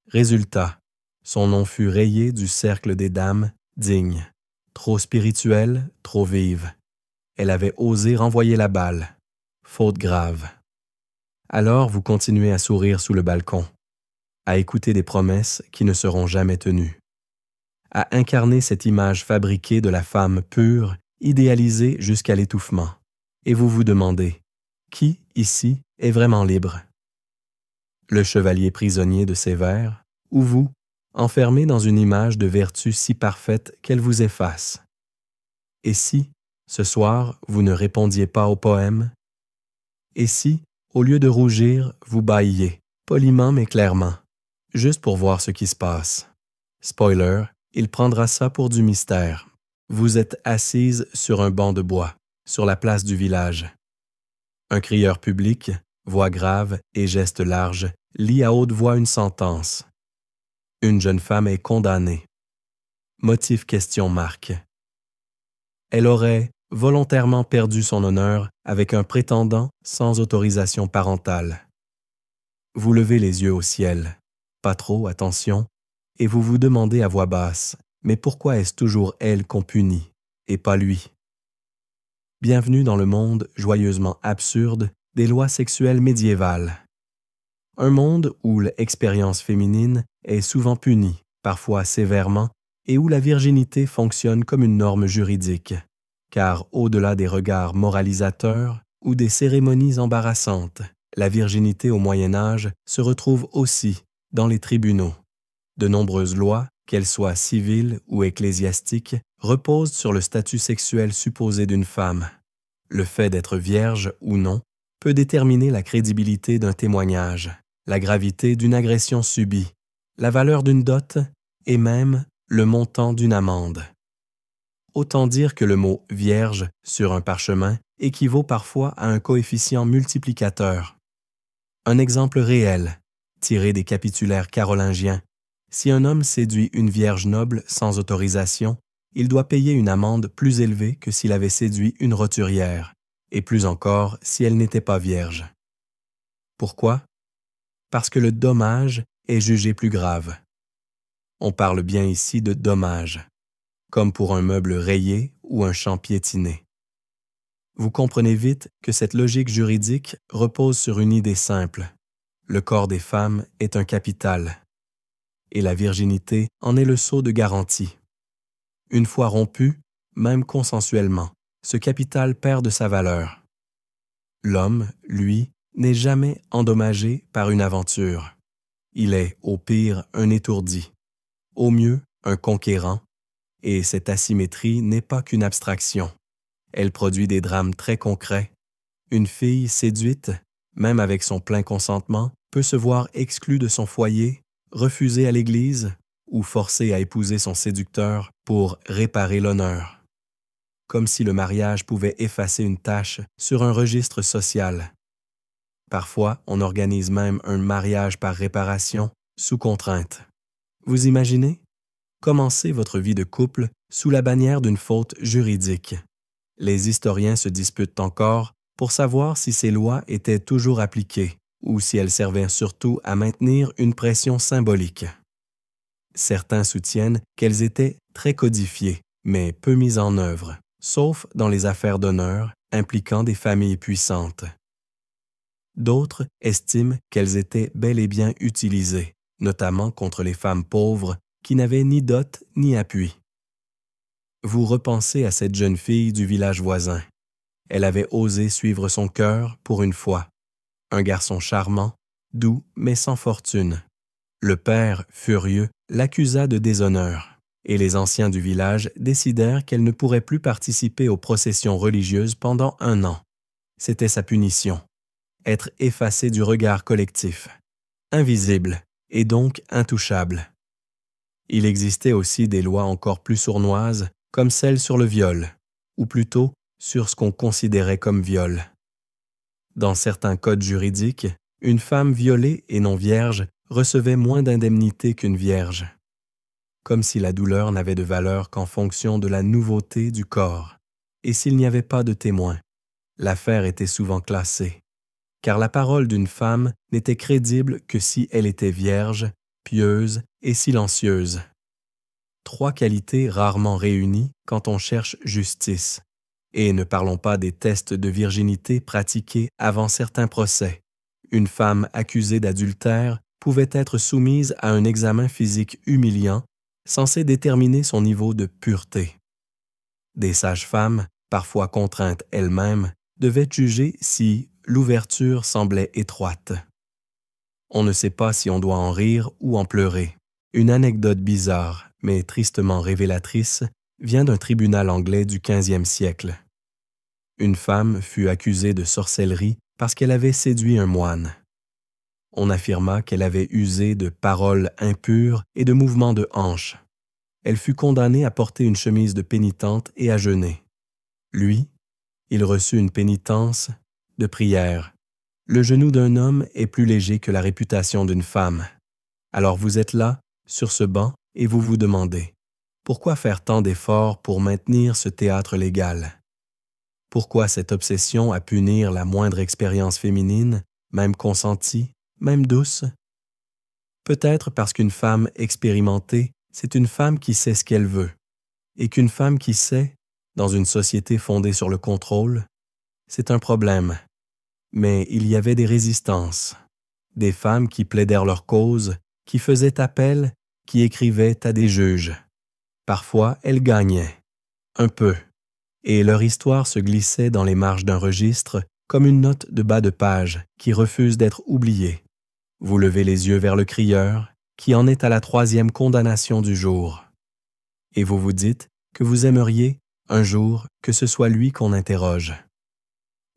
Résultat, son nom fut rayé du cercle des dames dignes, trop spirituelle, trop vive. Elle avait osé renvoyer la balle, faute grave. Alors vous continuez à sourire sous le balcon, à écouter des promesses qui ne seront jamais tenues, à incarner cette image fabriquée de la femme pure, idéalisée jusqu'à l'étouffement. Et vous vous demandez, qui, ici, est vraiment libre? Le chevalier prisonnier de ses vers, ou vous, enfermé dans une image de vertu si parfaite qu'elle vous efface? Et si, ce soir, vous ne répondiez pas au poème? Et si, au lieu de rougir, vous bâilliez, poliment mais clairement, juste pour voir ce qui se passe? Spoiler, il prendra ça pour du mystère. Vous êtes assise sur un banc de bois, sur la place du village. Un crieur public, voix grave et gestes larges, lit à haute voix une sentence. Une jeune femme est condamnée. Motif question marque. Elle aurait volontairement perdu son honneur avec un prétendant sans autorisation parentale. Vous levez les yeux au ciel, pas trop, attention, et vous vous demandez à voix basse, mais pourquoi est-ce toujours elle qu'on punit, et pas lui? Bienvenue dans le monde joyeusement absurde des lois sexuelles médiévales. Un monde où l'expérience féminine est souvent punie, parfois sévèrement, et où la virginité fonctionne comme une norme juridique, car au-delà des regards moralisateurs ou des cérémonies embarrassantes, la virginité au Moyen Âge se retrouve aussi dans les tribunaux. De nombreuses lois, qu'elles soient civiles ou ecclésiastiques, reposent sur le statut sexuel supposé d'une femme. Le fait d'être vierge ou non peut déterminer la crédibilité d'un témoignage, la gravité d'une agression subie, la valeur d'une dot et même le montant d'une amende. Autant dire que le mot « vierge » sur un parchemin équivaut parfois à un coefficient multiplicateur. Un exemple réel, tiré des capitulaires carolingiens. Si un homme séduit une vierge noble sans autorisation, il doit payer une amende plus élevée que s'il avait séduit une roturière, et plus encore si elle n'était pas vierge. Pourquoi? Parce que le dommage est jugé plus grave. On parle bien ici de dommage, comme pour un meuble rayé ou un champ piétiné. Vous comprenez vite que cette logique juridique repose sur une idée simple. Le corps des femmes est un capital, et la virginité en est le sceau de garantie. Une fois rompu, même consensuellement, ce capital perd de sa valeur. L'homme, lui, n'est jamais endommagé par une aventure. Il est, au pire, un étourdi, au mieux, un conquérant, et cette asymétrie n'est pas qu'une abstraction. Elle produit des drames très concrets. Une fille séduite, même avec son plein consentement, peut se voir exclue de son foyer, refusée à l'église ou forcée à épouser son séducteur pour réparer l'honneur. Comme si le mariage pouvait effacer une tache sur un registre social. Parfois, on organise même un mariage par réparation, sous contrainte. Vous imaginez? Commencez votre vie de couple sous la bannière d'une faute juridique. Les historiens se disputent encore pour savoir si ces lois étaient toujours appliquées ou si elles servaient surtout à maintenir une pression symbolique. Certains soutiennent qu'elles étaient très codifiées, mais peu mises en œuvre, sauf dans les affaires d'honneur impliquant des familles puissantes. D'autres estiment qu'elles étaient bel et bien utilisées, notamment contre les femmes pauvres qui n'avaient ni dot ni appui. Vous repensez à cette jeune fille du village voisin. Elle avait osé suivre son cœur pour une fois. Un garçon charmant, doux mais sans fortune. Le père, furieux, l'accusa de déshonneur, et les anciens du village décidèrent qu'elle ne pourrait plus participer aux processions religieuses pendant 1 an. C'était sa punition. Être effacée du regard collectif, invisible et donc intouchable. Il existait aussi des lois encore plus sournoises, comme celle sur le viol, ou plutôt sur ce qu'on considérait comme viol. Dans certains codes juridiques, une femme violée et non vierge recevait moins d'indemnité qu'une vierge, comme si la douleur n'avait de valeur qu'en fonction de la nouveauté du corps, et s'il n'y avait pas de témoin. L'affaire était souvent classée, car la parole d'une femme n'était crédible que si elle était vierge, pieuse et silencieuse. 3 qualités rarement réunies quand on cherche justice. Et ne parlons pas des tests de virginité pratiqués avant certains procès. Une femme accusée d'adultère pouvait être soumise à un examen physique humiliant censé déterminer son niveau de pureté. Des sages-femmes, parfois contraintes elles-mêmes, devaient juger si l'ouverture semblait étroite. On ne sait pas si on doit en rire ou en pleurer. Une anecdote bizarre, mais tristement révélatrice, vient d'un tribunal anglais du XVe siècle. Une femme fut accusée de sorcellerie parce qu'elle avait séduit un moine. On affirma qu'elle avait usé de paroles impures et de mouvements de hanches. Elle fut condamnée à porter une chemise de pénitente et à jeûner. Lui, il reçut une pénitence de prière. Le genou d'un homme est plus léger que la réputation d'une femme. Alors vous êtes là, sur ce banc, et vous vous demandez, pourquoi faire tant d'efforts pour maintenir ce théâtre légal? Pourquoi cette obsession à punir la moindre expérience féminine, même consentie, même douce? Peut-être parce qu'une femme expérimentée, c'est une femme qui sait ce qu'elle veut, et qu'une femme qui sait, dans une société fondée sur le contrôle, c'est un problème. Mais il y avait des résistances, des femmes qui plaidèrent leur cause, qui faisaient appel, qui écrivaient à des juges. Parfois, elles gagnaient, un peu, et leur histoire se glissait dans les marges d'un registre comme une note de bas de page qui refuse d'être oubliée. Vous levez les yeux vers le crieur, qui en est à la 3e condamnation du jour. Et vous vous dites que vous aimeriez, un jour, que ce soit lui qu'on interroge.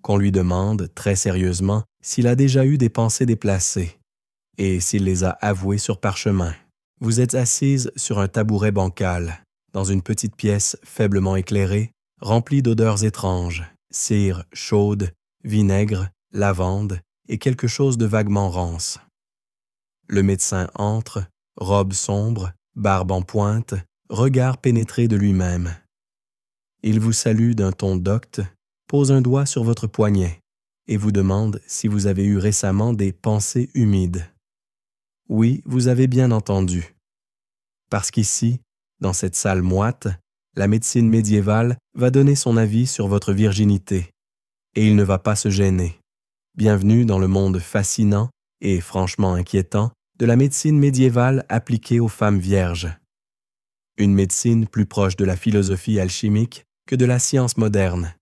Qu'on lui demande, très sérieusement, s'il a déjà eu des pensées déplacées, et s'il les a avouées sur parchemin. Vous êtes assise sur un tabouret bancal, dans une petite pièce faiblement éclairée, remplie d'odeurs étranges, cire chaude, vinaigre, lavande et quelque chose de vaguement rance. Le médecin entre, robe sombre, barbe en pointe, regard pénétré de lui-même. Il vous salue d'un ton docte, pose un doigt sur votre poignet et vous demande si vous avez eu récemment des pensées humides. Oui, vous avez bien entendu. Parce qu'ici, dans cette salle moite, la médecine médiévale va donner son avis sur votre virginité, et il ne va pas se gêner. Bienvenue dans le monde fascinant et franchement inquiétant de la médecine médiévale appliquée aux femmes vierges. Une médecine plus proche de la philosophie alchimique que de la science moderne,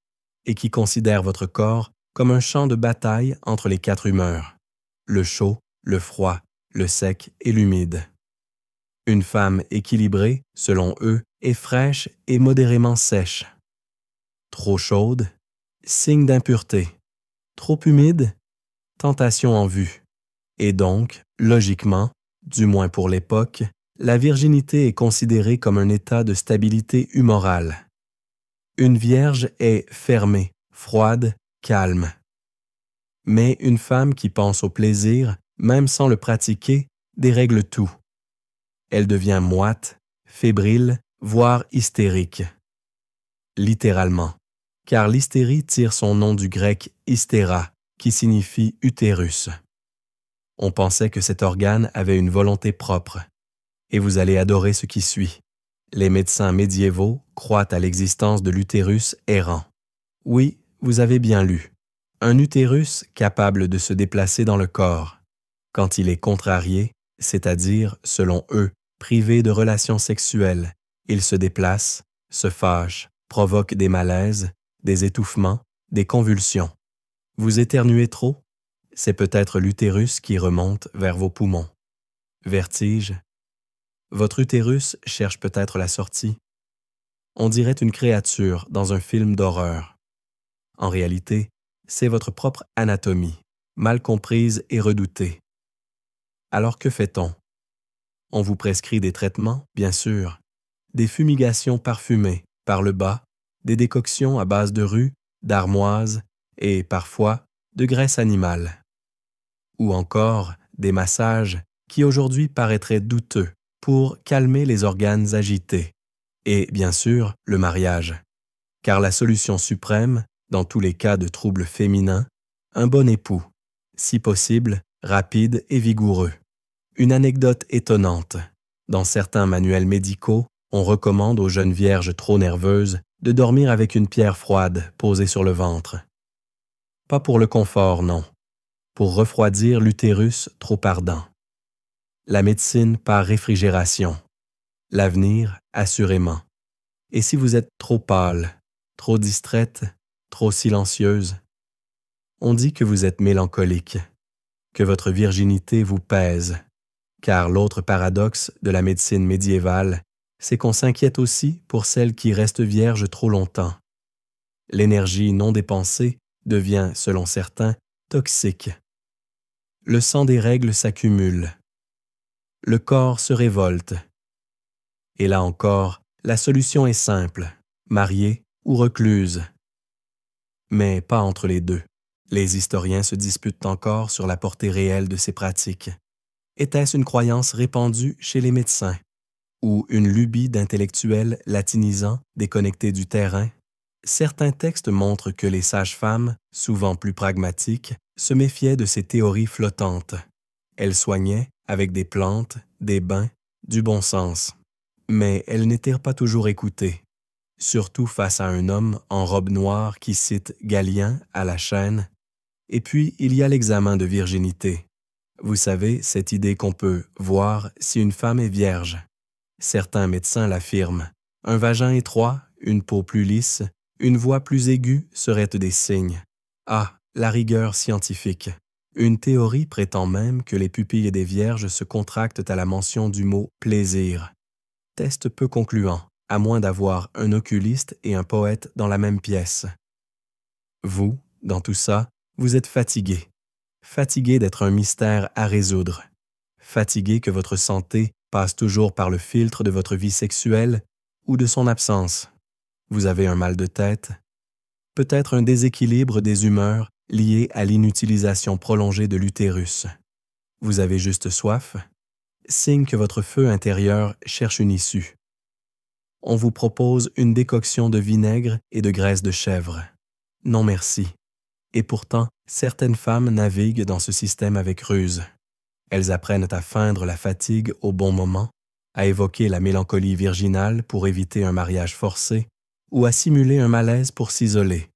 et qui considère votre corps comme un champ de bataille entre les 4 humeurs, le chaud, le froid, le sec et l'humide. Une femme équilibrée, selon eux, est fraîche et modérément sèche. Trop chaude, signe d'impureté. Trop humide, tentation en vue. Et donc, logiquement, du moins pour l'époque, la virginité est considérée comme un état de stabilité humorale. Une vierge est fermée, froide, calme. Mais une femme qui pense au plaisir, même sans le pratiquer, dérègle tout. Elle devient moite, fébrile, voire hystérique. Littéralement, car l'hystérie tire son nom du grec hystéra, qui signifie utérus. On pensait que cet organe avait une volonté propre. Et vous allez adorer ce qui suit. Les médecins médiévaux croient à l'existence de l'utérus errant. Oui, vous avez bien lu. Un utérus capable de se déplacer dans le corps. Quand il est contrarié, c'est-à-dire, selon eux, privé de relations sexuelles, il se déplace, se fâche, provoque des malaises, des étouffements, des convulsions. Vous éternuez trop? C'est peut-être l'utérus qui remonte vers vos poumons. Vertige? Votre utérus cherche peut-être la sortie. On dirait une créature dans un film d'horreur. En réalité, c'est votre propre anatomie, mal comprise et redoutée. Alors que fait-on? On vous prescrit des traitements, bien sûr, des fumigations parfumées par le bas, des décoctions à base de rue, d'armoise et, parfois, de graisse animale. Ou encore des massages qui aujourd'hui paraîtraient douteux pour calmer les organes agités. Et, bien sûr, le mariage. Car la solution suprême, dans tous les cas de troubles féminins, un bon époux, si possible, rapide et vigoureux. Une anecdote étonnante. Dans certains manuels médicaux, on recommande aux jeunes vierges trop nerveuses de dormir avec une pierre froide posée sur le ventre. Pas pour le confort, non. Pour refroidir l'utérus trop ardent. La médecine par réfrigération. L'avenir, assurément. Et si vous êtes trop pâle, trop distraite, trop silencieuse? On dit que vous êtes mélancolique, que votre virginité vous pèse. Car l'autre paradoxe de la médecine médiévale, c'est qu'on s'inquiète aussi pour celles qui restent vierges trop longtemps. L'énergie non dépensée devient, selon certains, toxique. Le sang des règles s'accumule. Le corps se révolte. Et là encore, la solution est simple, mariée ou recluse. Mais pas entre les deux. Les historiens se disputent encore sur la portée réelle de ces pratiques. Était-ce une croyance répandue chez les médecins ou une lubie d'intellectuels latinisants déconnectés du terrain? Certains textes montrent que les sages-femmes, souvent plus pragmatiques, se méfiaient de ces théories flottantes. Elles soignaient avec des plantes, des bains, du bon sens. Mais elles n'étaient pas toujours écoutées, surtout face à un homme en robe noire qui cite Galien à la chaîne. Et puis, il y a l'examen de virginité. Vous savez, cette idée qu'on peut voir si une femme est vierge. Certains médecins l'affirment. Un vagin étroit, une peau plus lisse, une voix plus aiguë seraient des signes. Ah, la rigueur scientifique. Une théorie prétend même que les pupilles des vierges se contractent à la mention du mot « plaisir ». Test peu concluant, à moins d'avoir un oculiste et un poète dans la même pièce. Vous, dans tout ça, vous êtes fatigué. Fatigué d'être un mystère à résoudre. Fatigué que votre santé passe toujours par le filtre de votre vie sexuelle ou de son absence. Vous avez un mal de tête, peut-être un déséquilibre des humeurs lié à l'inutilisation prolongée de l'utérus. Vous avez juste soif, signe que votre feu intérieur cherche une issue. On vous propose une décoction de vinaigre et de graisse de chèvre. Non merci. Et pourtant, certaines femmes naviguent dans ce système avec ruse. Elles apprennent à feindre la fatigue au bon moment, à évoquer la mélancolie virginale pour éviter un mariage forcé, ou à simuler un malaise pour s'isoler.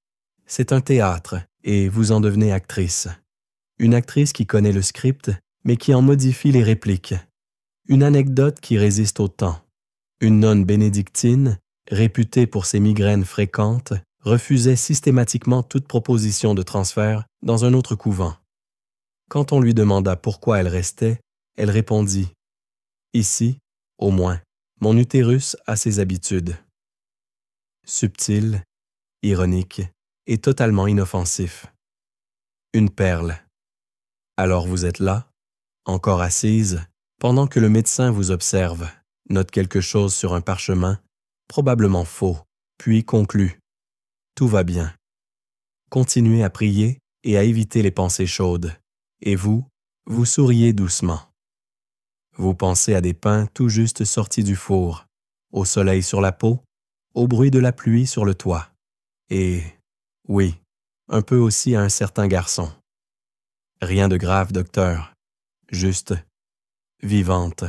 C'est un théâtre, et vous en devenez actrice. Une actrice qui connaît le script, mais qui en modifie les répliques. Une anecdote qui résiste au temps. Une nonne bénédictine, réputée pour ses migraines fréquentes, refusait systématiquement toute proposition de transfert dans un autre couvent. Quand on lui demanda pourquoi elle restait, elle répondit « Ici, au moins, mon utérus a ses habitudes. » Subtil, ironique et totalement inoffensif. Une perle. Alors vous êtes là, encore assise, pendant que le médecin vous observe, note quelque chose sur un parchemin, probablement faux, puis conclut. Tout va bien. Continuez à prier et à éviter les pensées chaudes. Et vous souriez doucement. Vous pensez à des pains tout juste sortis du four, au soleil sur la peau, au bruit de la pluie sur le toit. Et, oui, un peu aussi à un certain garçon. Rien de grave, docteur. Juste, vivante.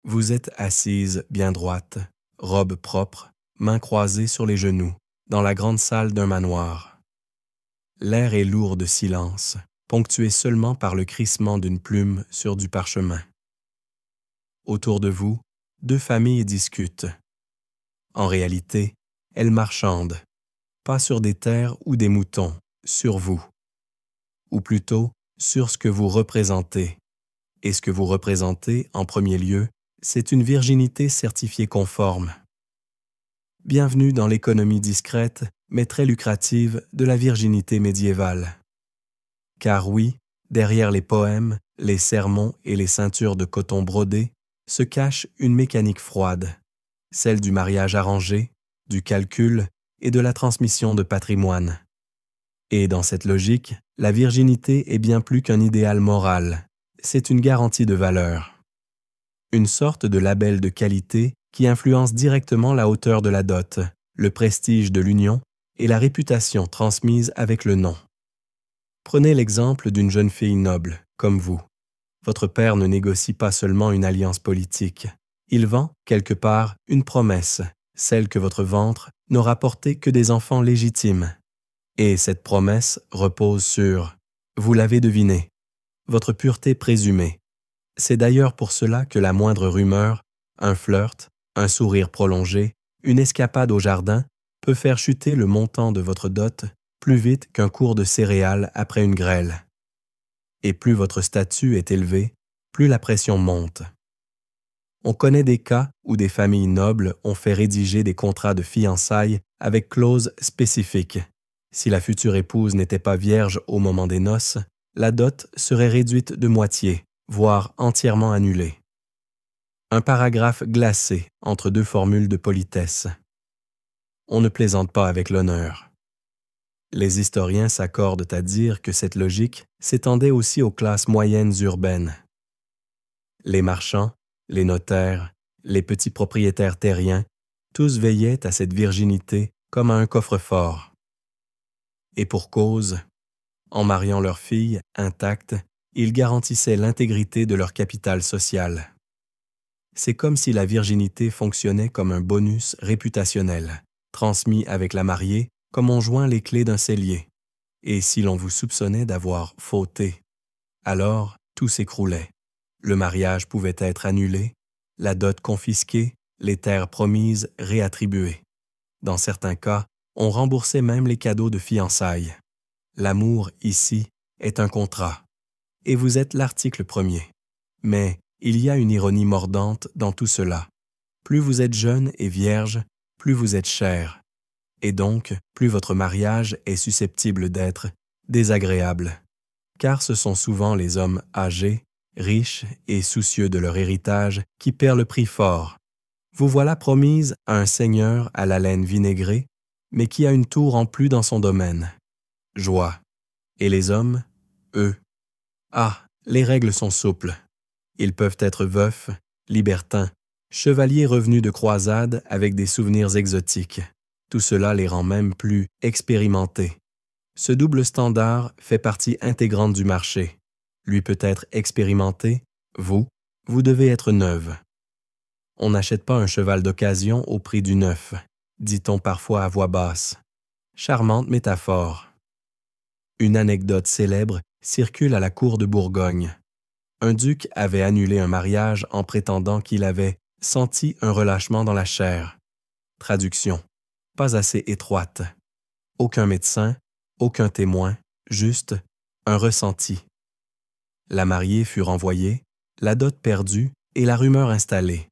Vous êtes assise bien droite, robe propre, mains croisées sur les genoux, dans la grande salle d'un manoir. L'air est lourd de silence, ponctué seulement par le crissement d'une plume sur du parchemin. Autour de vous, deux familles discutent. En réalité, elles marchandent, pas sur des terres ou des moutons, sur vous. Ou plutôt, sur ce que vous représentez. Et ce que vous représentez, en premier lieu, c'est une virginité certifiée conforme. Bienvenue dans l'économie discrète, mais très lucrative, de la virginité médiévale. Car oui, derrière les poèmes, les sermons et les ceintures de coton brodé, se cache une mécanique froide, celle du mariage arrangé, du calcul et de la transmission de patrimoine. Et dans cette logique, la virginité est bien plus qu'un idéal moral, c'est une garantie de valeur. Une sorte de label de qualité qui influence directement la hauteur de la dot, le prestige de l'union et la réputation transmise avec le nom. Prenez l'exemple d'une jeune fille noble, comme vous. Votre père ne négocie pas seulement une alliance politique. Il vend, quelque part, une promesse, celle que votre ventre n'aura porté que des enfants légitimes. Et cette promesse repose sur, vous l'avez deviné, votre pureté présumée. C'est d'ailleurs pour cela que la moindre rumeur, un flirt, un sourire prolongé, une escapade au jardin peut faire chuter le montant de votre dot plus vite qu'un cours de céréales après une grêle. Et plus votre statut est élevé, plus la pression monte. On connaît des cas où des familles nobles ont fait rédiger des contrats de fiançailles avec clauses spécifiques. Si la future épouse n'était pas vierge au moment des noces, la dot serait réduite de moitié, voire entièrement annulée. Un paragraphe glacé entre deux formules de politesse. On ne plaisante pas avec l'honneur. Les historiens s'accordent à dire que cette logique s'étendait aussi aux classes moyennes urbaines. Les marchands, les notaires, les petits propriétaires terriens, tous veillaient à cette virginité comme à un coffre-fort. Et pour cause, en mariant leurs filles intactes, ils garantissaient l'intégrité de leur capital social. C'est comme si la virginité fonctionnait comme un bonus réputationnel, transmis avec la mariée comme on joint les clés d'un cellier. Et si l'on vous soupçonnait d'avoir fauté, alors tout s'écroulait. Le mariage pouvait être annulé, la dot confisquée, les terres promises réattribuées. Dans certains cas, on remboursait même les cadeaux de fiançailles. L'amour, ici, est un contrat. Et vous êtes l'article premier. Mais il y a une ironie mordante dans tout cela. Plus vous êtes jeune et vierge, plus vous êtes cher. Et donc, plus votre mariage est susceptible d'être désagréable. Car ce sont souvent les hommes âgés, riches et soucieux de leur héritage qui perdent le prix fort. Vous voilà promise à un seigneur à la laine vinaigrée, mais qui a une tour en plus dans son domaine. Joie. Et les hommes, eux. Ah, les règles sont souples. Ils peuvent être veufs, libertins, chevaliers revenus de croisade avec des souvenirs exotiques. Tout cela les rend même plus expérimentés. Ce double standard fait partie intégrante du marché. Lui peut être expérimenté, vous devez être neuve. On n'achète pas un cheval d'occasion au prix du neuf, dit-on parfois à voix basse. Charmante métaphore. Une anecdote célèbre circule à la cour de Bourgogne. Un duc avait annulé un mariage en prétendant qu'il avait senti un relâchement dans la chair. Traduction. Pas assez étroite. Aucun médecin, aucun témoin, juste un ressenti. La mariée fut renvoyée, la dot perdue et la rumeur installée.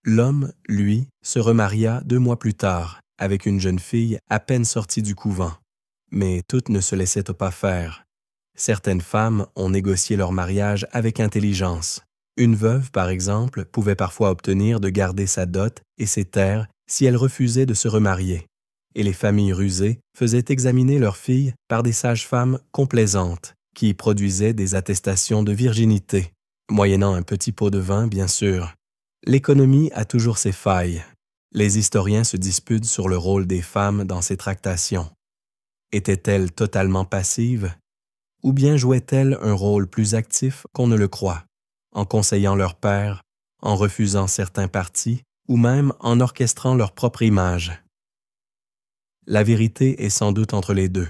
L'homme, lui, se remaria 2 mois plus tard avec une jeune fille à peine sortie du couvent. Mais toutes ne se laissaient pas faire. Certaines femmes ont négocié leur mariage avec intelligence. Une veuve, par exemple, pouvait parfois obtenir de garder sa dot et ses terres si elle refusait de se remarier. Et les familles rusées faisaient examiner leurs filles par des sages-femmes complaisantes qui produisaient des attestations de virginité, moyennant un petit pot de vin, bien sûr. L'économie a toujours ses failles. Les historiens se disputent sur le rôle des femmes dans ces tractations. Étaient-elles totalement passives? Ou bien jouaient-elles un rôle plus actif qu'on ne le croit, en conseillant leur père, en refusant certains partis, ou même en orchestrant leur propre image? La vérité est sans doute entre les deux.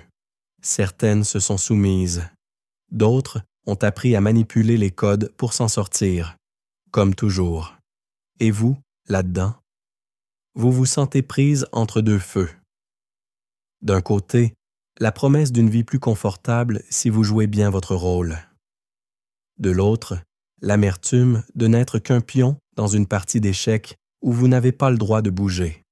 Certaines se sont soumises. D'autres ont appris à manipuler les codes pour s'en sortir, comme toujours. Et vous, là-dedans? Vous vous sentez prise entre deux feux. D'un côté, la promesse d'une vie plus confortable si vous jouez bien votre rôle. De l'autre, l'amertume de n'être qu'un pion dans une partie d'échecs où vous n'avez pas le droit de bouger.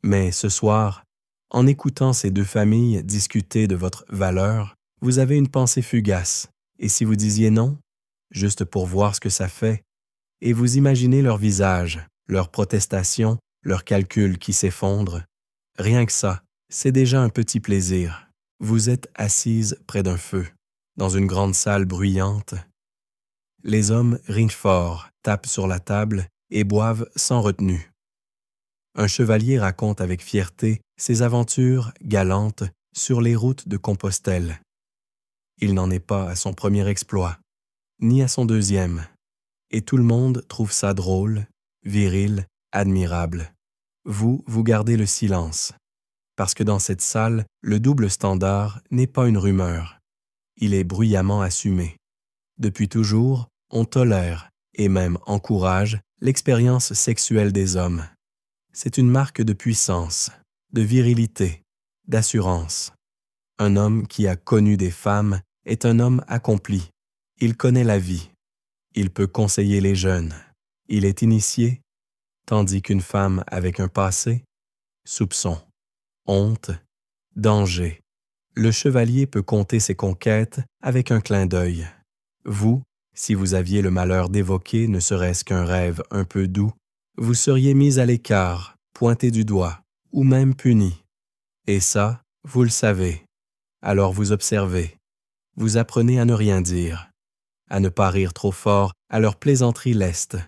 Mais ce soir, en écoutant ces deux familles discuter de votre valeur, vous avez une pensée fugace, et si vous disiez non, juste pour voir ce que ça fait, et vous imaginez leur visage, leurs protestations, leurs calculs qui s'effondrent, rien que ça, c'est déjà un petit plaisir. Vous êtes assise près d'un feu, dans une grande salle bruyante. Les hommes rient fort, tapent sur la table et boivent sans retenue. Un chevalier raconte avec fierté ses aventures galantes sur les routes de Compostelle. Il n'en est pas à son premier exploit, ni à son deuxième, et tout le monde trouve ça drôle, viril, admirable. Vous gardez le silence, parce que dans cette salle, le double standard n'est pas une rumeur. Il est bruyamment assumé. Depuis toujours, on tolère et même encourage l'expérience sexuelle des hommes. C'est une marque de puissance, de virilité, d'assurance. Un homme qui a connu des femmes est un homme accompli. Il connaît la vie. Il peut conseiller les jeunes. Il est initié, tandis qu'une femme avec un passé, soupçon, honte, danger. Le chevalier peut compter ses conquêtes avec un clin d'œil. Vous, si vous aviez le malheur d'évoquer ne serait-ce qu'un rêve un peu doux, vous seriez mis à l'écart, pointé du doigt, ou même puni. Et ça, Vous le savez, alors vous observez. Vous apprenez à ne rien dire, à ne pas rire trop fort à leurs plaisanteries lestes,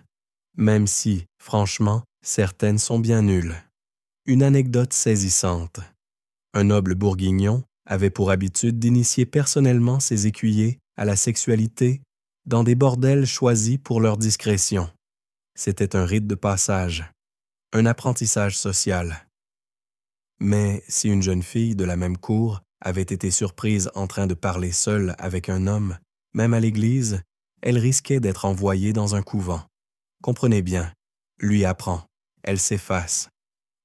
même si, franchement, certaines sont bien nulles. Une anecdote saisissante. Un noble bourguignon avait pour habitude d'initier personnellement ses écuyers à la sexualité dans des bordels choisis pour leur discrétion. C'était un rite de passage, un apprentissage social. Mais si une jeune fille de la même cour avait été surprise en train de parler seule avec un homme, même à l'église, elle risquait d'être envoyée dans un couvent. Comprenez bien, lui apprend, elle s'efface.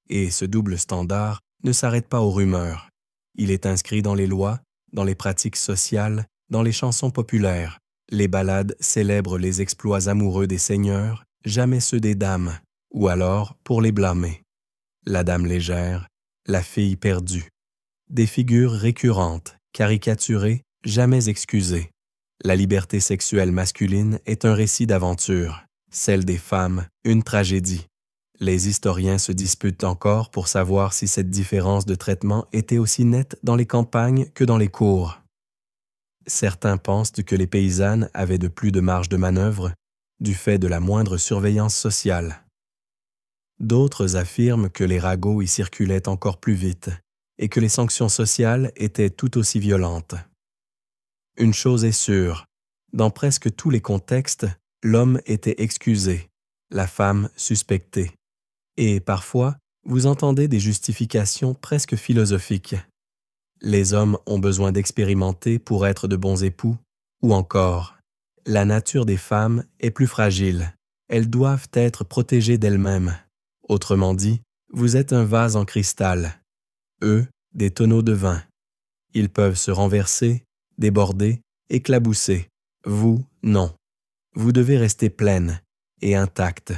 Et ce double standard ne s'arrête pas aux rumeurs. Il est inscrit dans les lois, dans les pratiques sociales, dans les chansons populaires. Les ballades célèbrent les exploits amoureux des seigneurs, jamais ceux des dames, ou alors pour les blâmer. La dame légère, la fille perdue. Des figures récurrentes, caricaturées, jamais excusées. La liberté sexuelle masculine est un récit d'aventure, celle des femmes, une tragédie. Les historiens se disputent encore pour savoir si cette différence de traitement était aussi nette dans les campagnes que dans les cours. Certains pensent que les paysannes avaient de plus de marge de manœuvre du fait de la moindre surveillance sociale. D'autres affirment que les ragots y circulaient encore plus vite et que les sanctions sociales étaient tout aussi violentes. Une chose est sûre, dans presque tous les contextes, l'homme était excusé, la femme suspectée. Et parfois, vous entendez des justifications presque philosophiques. Les hommes ont besoin d'expérimenter pour être de bons époux, ou encore, la nature des femmes est plus fragile, elles doivent être protégées d'elles-mêmes. Autrement dit, vous êtes un vase en cristal, eux, des tonneaux de vin. Ils peuvent se renverser, déborder, éclabousser. Vous, non. Vous devez rester pleine et intacte.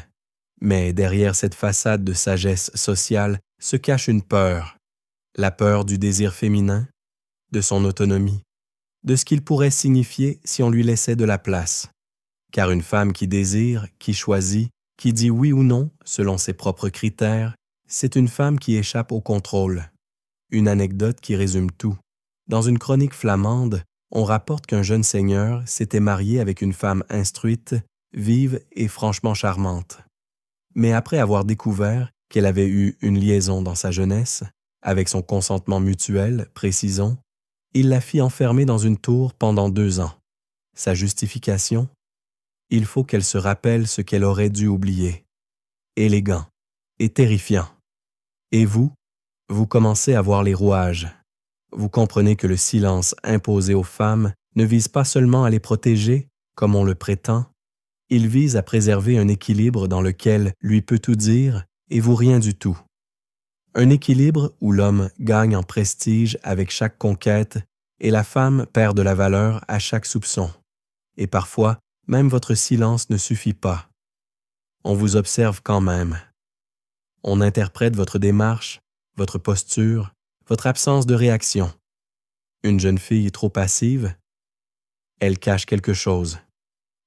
Mais derrière cette façade de sagesse sociale se cache une peur. La peur du désir féminin, de son autonomie, de ce qu'il pourrait signifier si on lui laissait de la place. Car une femme qui désire, qui choisit, qui dit oui ou non selon ses propres critères, c'est une femme qui échappe au contrôle. Une anecdote qui résume tout. Dans une chronique flamande, on rapporte qu'un jeune seigneur s'était marié avec une femme instruite, vive et franchement charmante. Mais après avoir découvert qu'elle avait eu une liaison dans sa jeunesse, avec son consentement mutuel, précisons, il la fit enfermer dans une tour pendant 2 ans. Sa justification? Il faut qu'elle se rappelle ce qu'elle aurait dû oublier. Élégant et terrifiant. Et vous commencez à voir les rouages. Vous comprenez que le silence imposé aux femmes ne vise pas seulement à les protéger, comme on le prétend, il vise à préserver un équilibre dans lequel lui peut tout dire et vous rien du tout. Un équilibre où l'homme gagne en prestige avec chaque conquête et la femme perd de la valeur à chaque soupçon. Et parfois, même votre silence ne suffit pas. On vous observe quand même. On interprète votre démarche, votre posture, votre absence de réaction. Une jeune fille trop passive? Elle cache quelque chose.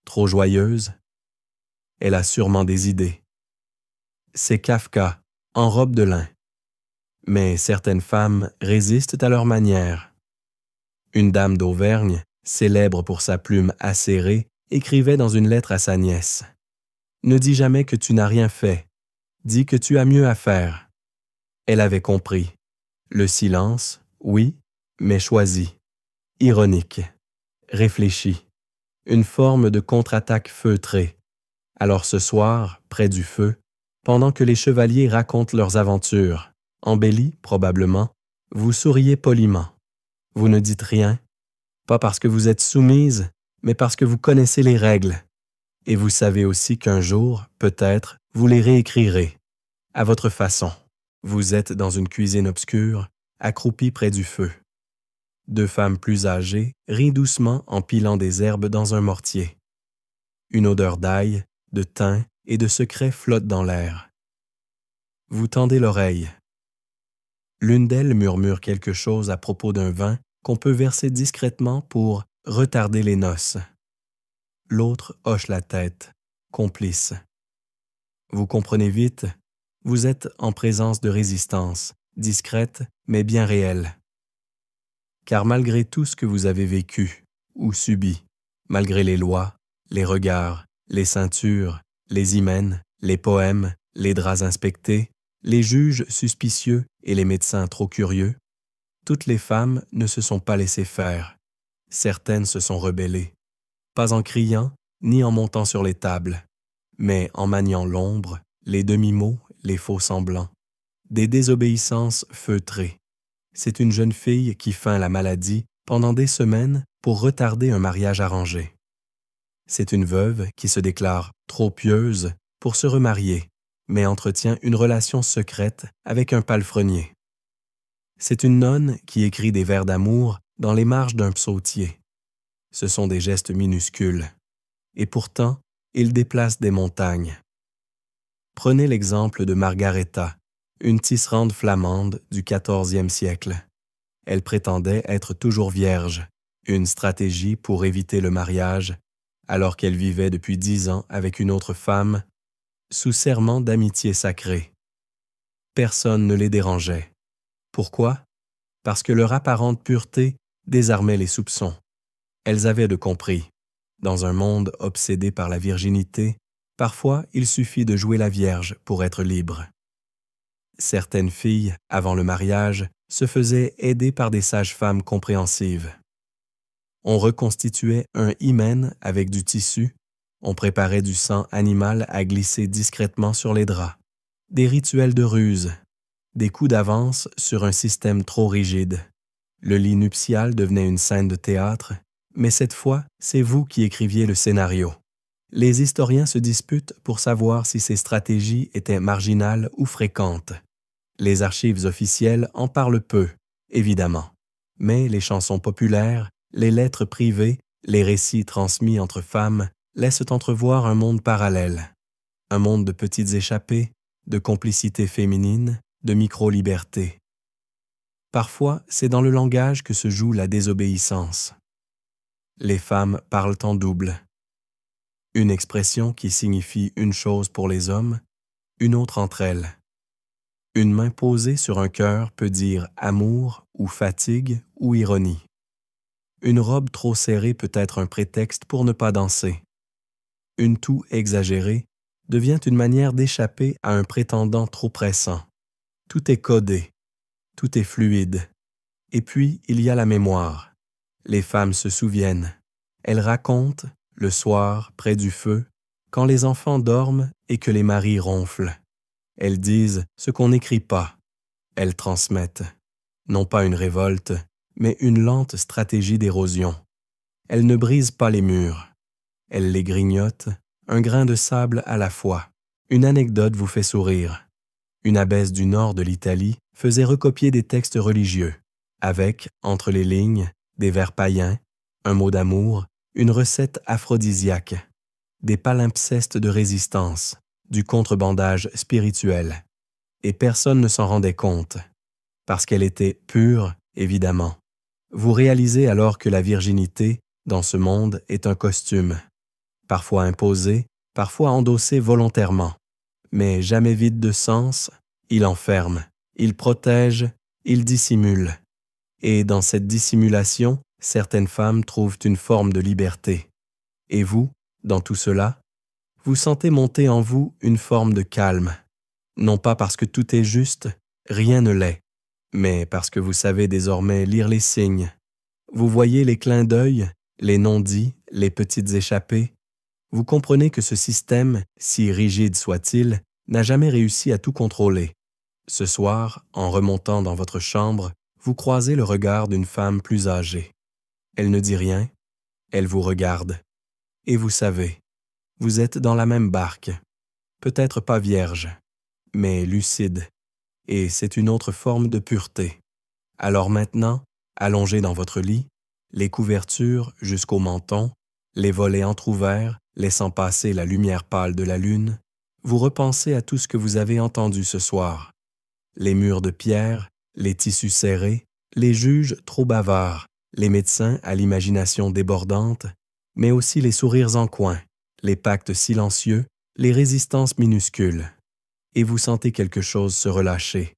Trop joyeuse? Elle a sûrement des idées. C'est Kafka, en robe de lin. Mais certaines femmes résistent à leur manière. Une dame d'Auvergne, célèbre pour sa plume acérée, écrivait dans une lettre à sa nièce. « Ne dis jamais que tu n'as rien fait. Dis que tu as mieux à faire. » Elle avait compris. Le silence, oui, mais choisi. Ironique. Réfléchi. Une forme de contre-attaque feutrée. Alors ce soir, près du feu, pendant que les chevaliers racontent leurs aventures, embellies probablement, vous souriez poliment. Vous ne dites rien, pas parce que vous êtes soumise, mais parce que vous connaissez les règles. Et vous savez aussi qu'un jour, peut-être, vous les réécrirez. À votre façon. Vous êtes dans une cuisine obscure, accroupie près du feu. 2 femmes plus âgées rient doucement en pilant des herbes dans un mortier. Une odeur d'ail, de thym et de secret flotte dans l'air. Vous tendez l'oreille. L'une d'elles murmure quelque chose à propos d'un vin qu'on peut verser discrètement pour retarder les noces. L'autre hoche la tête, complice. Vous comprenez vite, vous êtes en présence de résistance, discrète mais bien réelle. car malgré tout ce que vous avez vécu ou subi, malgré les lois, les regards, les ceintures, les hymens, les poèmes, les draps inspectés, les juges suspicieux et les médecins trop curieux, toutes les femmes ne se sont pas laissées faire. Certaines se sont rebellées, pas en criant ni en montant sur les tables, mais en maniant l'ombre, les demi-mots, les faux semblants, des désobéissances feutrées. C'est une jeune fille qui feint la maladie pendant des semaines pour retarder un mariage arrangé. C'est une veuve qui se déclare trop pieuse pour se remarier, mais entretient une relation secrète avec un palefrenier. C'est une nonne qui écrit des vers d'amour dans les marges d'un psautier. Ce sont des gestes minuscules, et pourtant, ils déplacent des montagnes. Prenez l'exemple de Margaretha, une tisserande flamande du XIVe siècle. Elle prétendait être toujours vierge, une stratégie pour éviter le mariage, alors qu'elle vivait depuis 10 ans avec une autre femme, sous serment d'amitié sacrée. Personne ne les dérangeait. Pourquoi? Parce que leur apparente pureté désarmait les soupçons. Elles avaient de compris. Dans un monde obsédé par la virginité, parfois il suffit de jouer la Vierge pour être libre. Certaines filles, avant le mariage, se faisaient aider par des sages-femmes compréhensives. On reconstituait un hymen avec du tissu, on préparait du sang animal à glisser discrètement sur les draps, des rituels de ruse, des coups d'avance sur un système trop rigide. Le lit nuptial devenait une scène de théâtre, mais cette fois, c'est vous qui écriviez le scénario. Les historiens se disputent pour savoir si ces stratégies étaient marginales ou fréquentes. Les archives officielles en parlent peu, évidemment, mais les chansons populaires, les lettres privées, les récits transmis entre femmes laissent entrevoir un monde parallèle, un monde de petites échappées, de complicité féminine, de micro-liberté. Parfois, c'est dans le langage que se joue la désobéissance. Les femmes parlent en double. Une expression qui signifie une chose pour les hommes, une autre entre elles. Une main posée sur un cœur peut dire amour ou fatigue ou ironie. Une robe trop serrée peut être un prétexte pour ne pas danser. Une toux exagérée devient une manière d'échapper à un prétendant trop pressant. Tout est codé, tout est fluide. Et puis, il y a la mémoire. Les femmes se souviennent. Elles racontent, le soir, près du feu, quand les enfants dorment et que les maris ronflent. Elles disent ce qu'on n'écrit pas. Elles transmettent, non pas une révolte, mais une lente stratégie d'érosion. Elles ne brisent pas les murs. Elles les grignotent, un grain de sable à la fois. Une anecdote vous fait sourire. Une abbesse du nord de l'Italie faisait recopier des textes religieux, avec, entre les lignes, des vers païens, un mot d'amour, une recette aphrodisiaque, des palimpsestes de résistance, du contrebandage spirituel. Et personne ne s'en rendait compte, parce qu'elle était pure, évidemment. Vous réalisez alors que la virginité, dans ce monde, est un costume, parfois imposé, parfois endossé volontairement, mais jamais vide de sens, il enferme, il protège, il dissimule. Et dans cette dissimulation, certaines femmes trouvent une forme de liberté. Et vous, dans tout cela, vous sentez monter en vous une forme de calme, non pas parce que tout est juste, rien ne l'est, mais parce que vous savez désormais lire les signes. Vous voyez les clins d'œil, les non-dits, les petites échappées. Vous comprenez que ce système, si rigide soit-il, n'a jamais réussi à tout contrôler. Ce soir, en remontant dans votre chambre, vous croisez le regard d'une femme plus âgée. Elle ne dit rien, elle vous regarde. Et vous savez, vous êtes dans la même barque, peut-être pas vierge, mais lucide, et c'est une autre forme de pureté. Alors maintenant, allongé dans votre lit, les couvertures jusqu'au menton, les volets entr'ouverts, laissant passer la lumière pâle de la lune, vous repensez à tout ce que vous avez entendu ce soir. Les murs de pierre, les tissus serrés, les juges trop bavards, les médecins à l'imagination débordante, mais aussi les sourires en coin, les pactes silencieux, les résistances minuscules. Et vous sentez quelque chose se relâcher,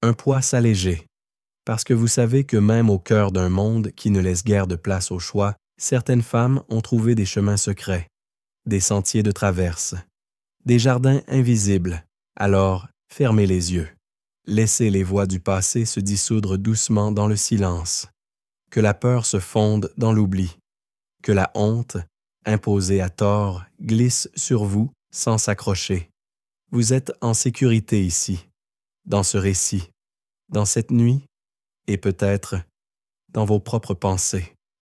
un poids s'alléger. Parce que vous savez que même au cœur d'un monde qui ne laisse guère de place au choix, certaines femmes ont trouvé des chemins secrets, des sentiers de traverse, des jardins invisibles. Alors, fermez les yeux. Laissez les voix du passé se dissoudre doucement dans le silence. Que la peur se fonde dans l'oubli. Que la honte, imposée à tort, glisse sur vous sans s'accrocher. Vous êtes en sécurité ici, dans ce récit, dans cette nuit, et peut-être dans vos propres pensées.